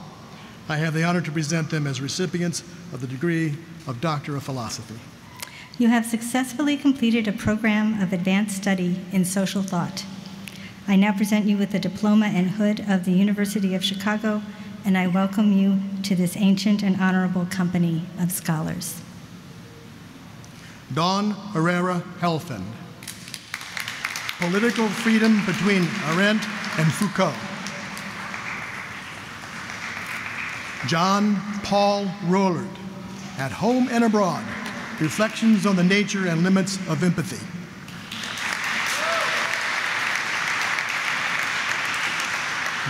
I have the honor to present them as recipients of the degree of Doctor of Philosophy. You have successfully completed a program of advanced study in social thought. I now present you with the diploma and hood of the University of Chicago, and I welcome you to this ancient and honorable company of scholars. Dawn Herrera Helfand. Political Freedom Between Arendt and Foucault. John Paul Rollard, At Home and Abroad, Reflections on the Nature and Limits of Empathy.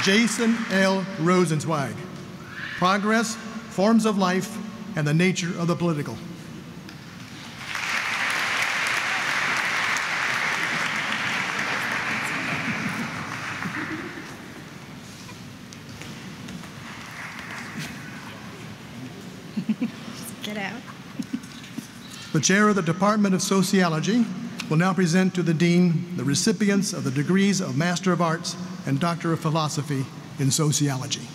Jason L. Rosenzweig, Progress, Forms of Life, and the Nature of the Political. Get out. The chair of the Department of Sociology will now present to the Dean the recipients of the degrees of Master of Arts and Doctor of Philosophy in Sociology.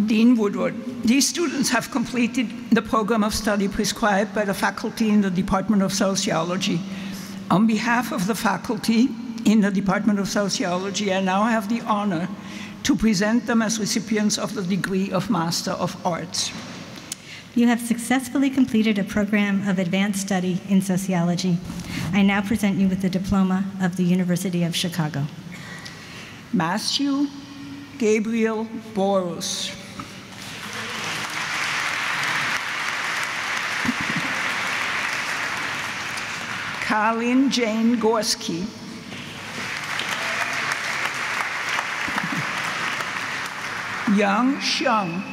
Dean Woodward. These students have completed the program of study prescribed by the faculty in the Department of Sociology. On behalf of the faculty in the Department of Sociology, I now have the honor to present them as recipients of the degree of Master of Arts. You have successfully completed a program of advanced study in sociology. I now present you with the diploma of the University of Chicago. Matthew Gabriel Borus. Carlin Jane Gorski. Yang Xiang.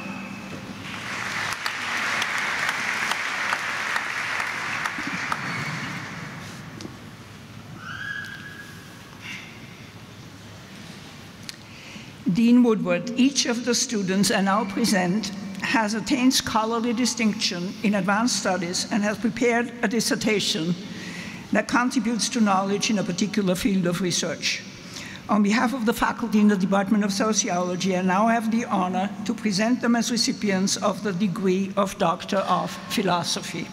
Dean Woodward. Each of the students I now present has attained scholarly distinction in advanced studies and has prepared a dissertation that contributes to knowledge in a particular field of research. On behalf of the faculty in the Department of Sociology, I now have the honor to present them as recipients of the degree of Doctor of Philosophy.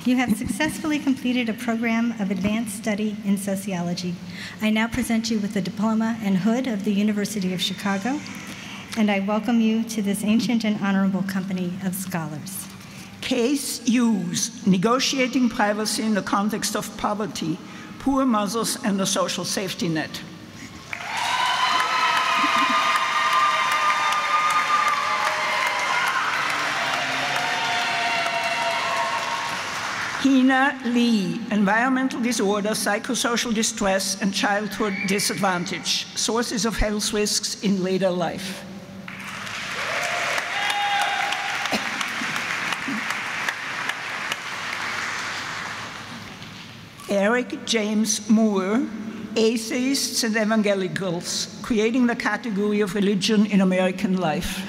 You have successfully completed a program of advanced study in sociology. I now present you with the diploma and hood of the University of Chicago, and I welcome you to this ancient and honorable company of scholars. Case Hughes, Negotiating Privacy in the Context of Poverty, Poor Mothers and the Social Safety Net. Hina Lee, Environmental Disorder, Psychosocial Distress, and Childhood Disadvantage, Sources of Health Risks in Later Life. Eric James Moore, Atheists and Evangelicals, Creating the Category of Religion in American Life.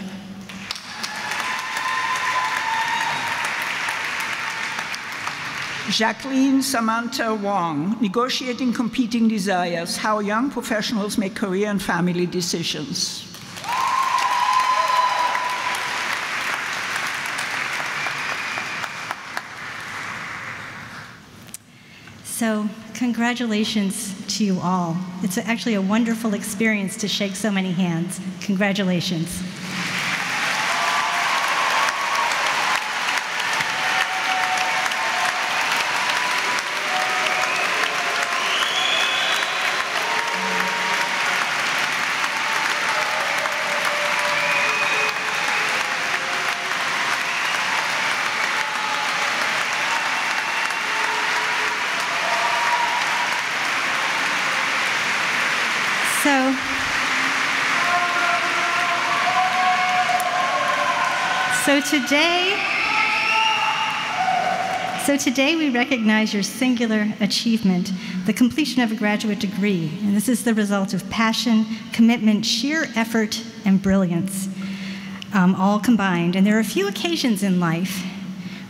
Jacqueline Samantha Wong, Negotiating Competing Desires, How Young Professionals Make Career and Family Decisions. So, congratulations to you all. It's actually a wonderful experience to shake so many hands. Congratulations. So today we recognize your singular achievement, the completion of a graduate degree. And this is the result of passion, commitment, sheer effort, and brilliance, all combined. And there are a few occasions in life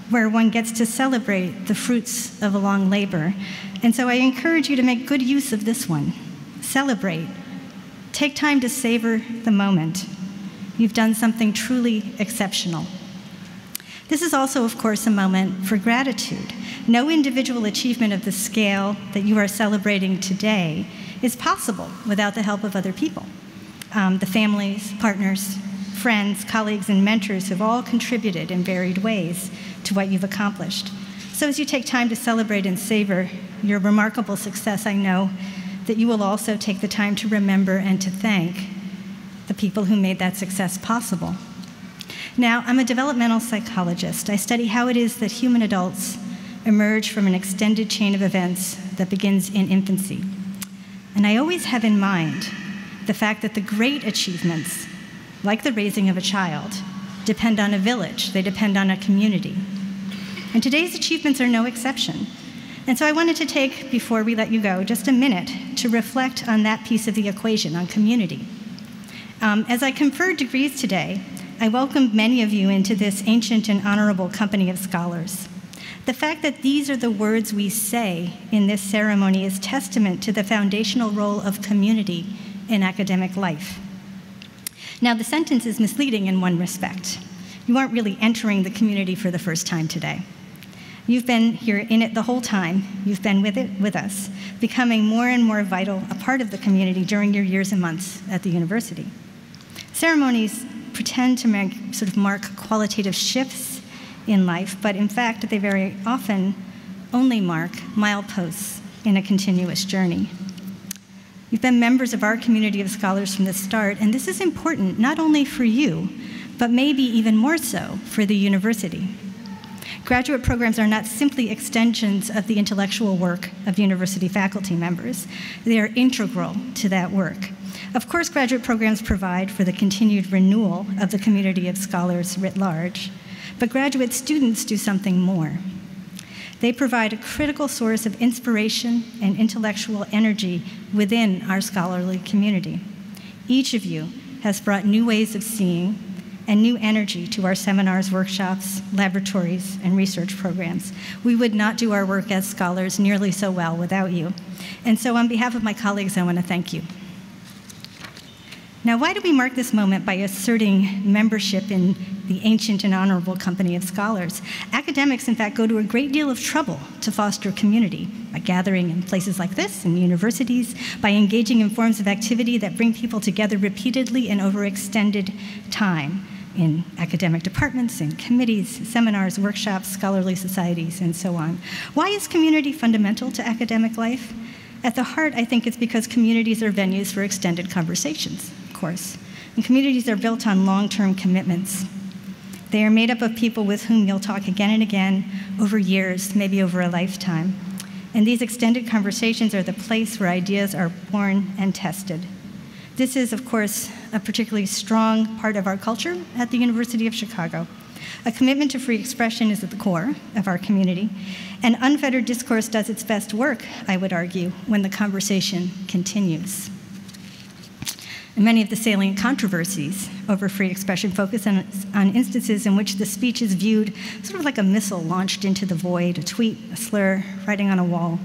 where one gets to celebrate the fruits of a long labor. And so I encourage you to make good use of this one. Celebrate. Take time to savor the moment. You've done something truly exceptional. This is also, of course, a moment for gratitude. No individual achievement of the scale that you are celebrating today is possible without the help of other people. The families, partners, friends, colleagues, and mentors have all contributed in varied ways to what you've accomplished. So as you take time to celebrate and savor your remarkable success, I know that you will also take the time to remember and to thank the people who made that success possible. Now, I'm a developmental psychologist. I study how it is that human adults emerge from an extended chain of events that begins in infancy. And I always have in mind the fact that the great achievements, like the raising of a child, depend on a village, they depend on a community. And today's achievements are no exception. And so I wanted to take, before we let you go, just a minute to reflect on that piece of the equation, on community. As I conferred degrees today, I welcomed many of you into this ancient and honorable company of scholars. The fact that these are the words we say in this ceremony is testament to the foundational role of community in academic life. Now, the sentence is misleading in one respect. You aren't really entering the community for the first time today. You've been here in it the whole time. You've been with us, becoming more and more vital, a part of the community during your years and months at the university. Ceremonies pretend to mark qualitative shifts in life, but in fact, they very often only mark mileposts in a continuous journey. You've been members of our community of scholars from the start, and this is important not only for you, but maybe even more so for the university. Graduate programs are not simply extensions of the intellectual work of university faculty members. They are integral to that work. Of course, graduate programs provide for the continued renewal of the community of scholars writ large, but graduate students do something more. They provide a critical source of inspiration and intellectual energy within our scholarly community. Each of you has brought new ways of seeing and new energy to our seminars, workshops, laboratories, and research programs. We would not do our work as scholars nearly so well without you. And so on behalf of my colleagues, I want to thank you. Now, why do we mark this moment by asserting membership in the ancient and honorable company of scholars? Academics, in fact, go to a great deal of trouble to foster community by gathering in places like this, in universities, by engaging in forms of activity that bring people together repeatedly and over extended time in academic departments, in committees, seminars, workshops, scholarly societies, and so on. Why is community fundamental to academic life? At the heart, I think it's because communities are venues for extended conversations, of course. And communities are built on long-term commitments. They are made up of people with whom you'll talk again and again over years, maybe over a lifetime. And these extended conversations are the place where ideas are born and tested. This is, of course, a particularly strong part of our culture at the University of Chicago. A commitment to free expression is at the core of our community, and unfettered discourse does its best work, I would argue, when the conversation continues. And many of the salient controversies over free expression focus on instances in which the speech is viewed sort of like a missile launched into the void, a tweet, a slur, writing on a wall.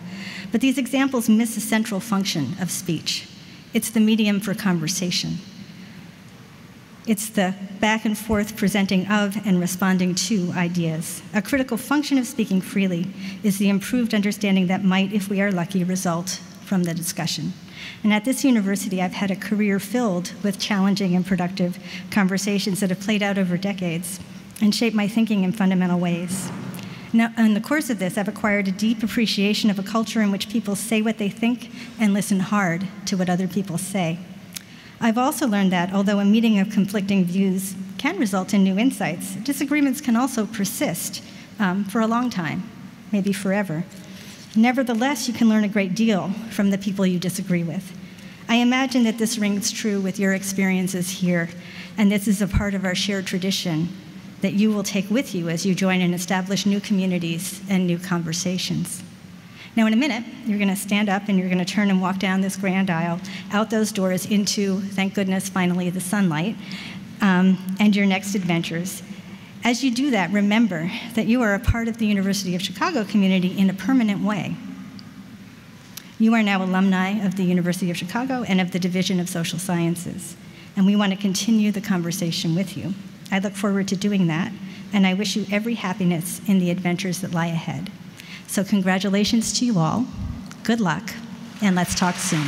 But these examples miss a central function of speech. It's the medium for conversation. It's the back and forth presenting of and responding to ideas. A critical function of speaking freely is the improved understanding that might, if we are lucky, result from the discussion. And at this university, I've had a career filled with challenging and productive conversations that have played out over decades and shaped my thinking in fundamental ways. Now, in the course of this, I've acquired a deep appreciation of a culture in which people say what they think and listen hard to what other people say. I've also learned that although a meeting of conflicting views can result in new insights, disagreements can also persist for a long time, maybe forever. Nevertheless, you can learn a great deal from the people you disagree with. I imagine that this rings true with your experiences here, and this is a part of our shared tradition that you will take with you as you join and establish new communities and new conversations. Now, in a minute, you're going to stand up and you're going to turn and walk down this grand aisle, out those doors into, thank goodness, finally, the sunlight, and your next adventures. As you do that, remember that you are a part of the University of Chicago community in a permanent way. You are now alumni of the University of Chicago and of the Division of Social Sciences, and we want to continue the conversation with you. I look forward to doing that, and I wish you every happiness in the adventures that lie ahead. So congratulations to you all, good luck, and let's talk soon.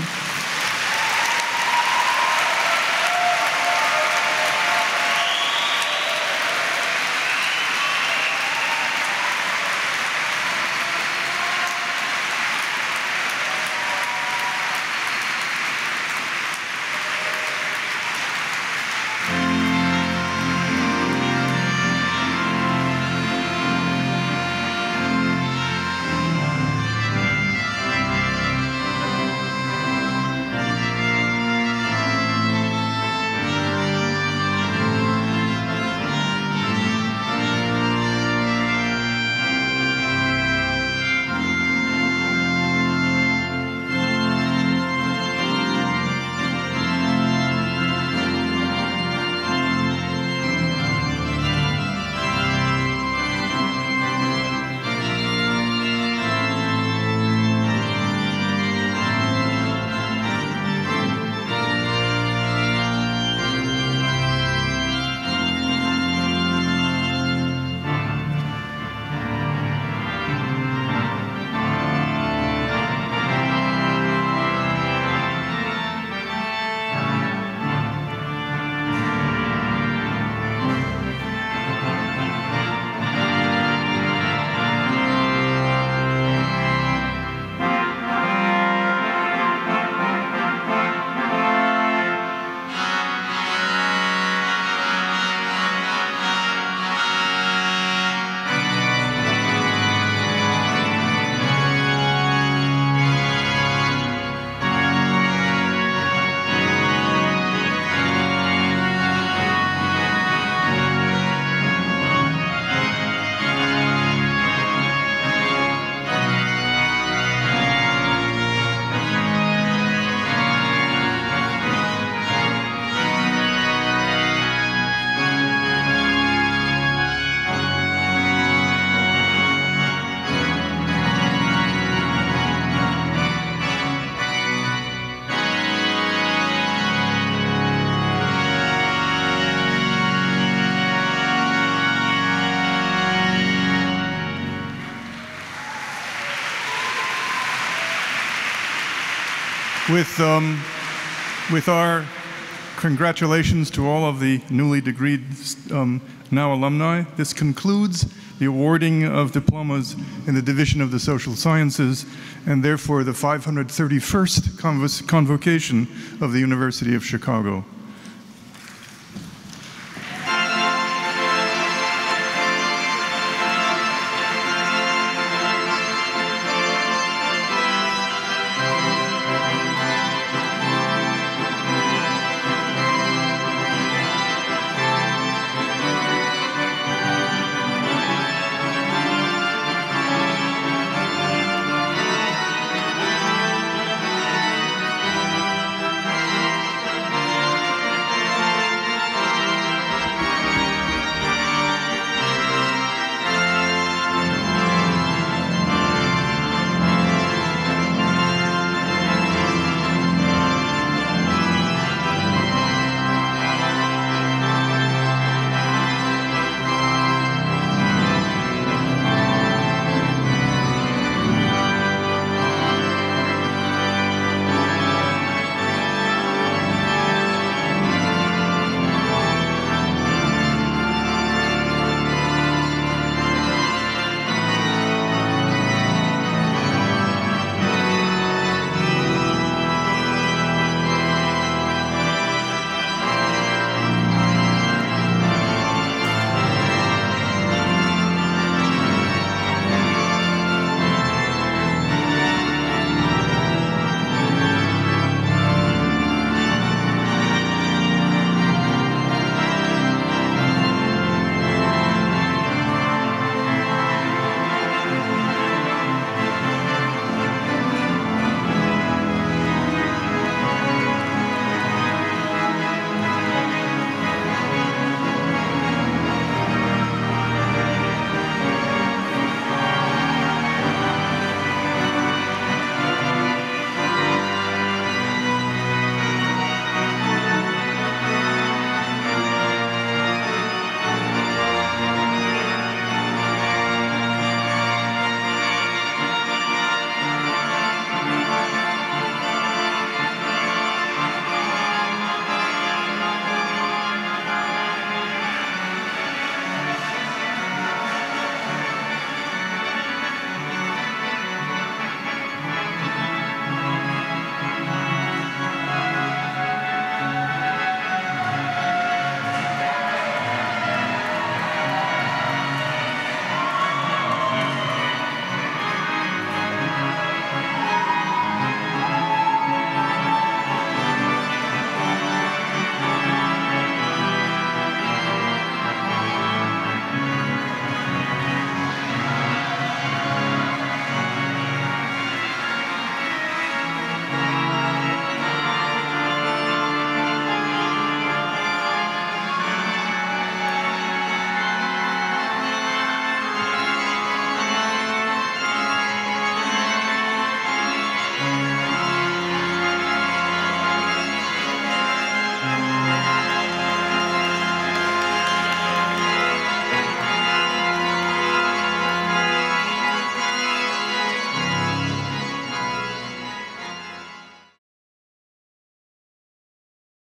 With our congratulations to all of the newly degreed now alumni, this concludes the awarding of diplomas in the Division of the Social Sciences, and therefore the 531st Convocation of the University of Chicago.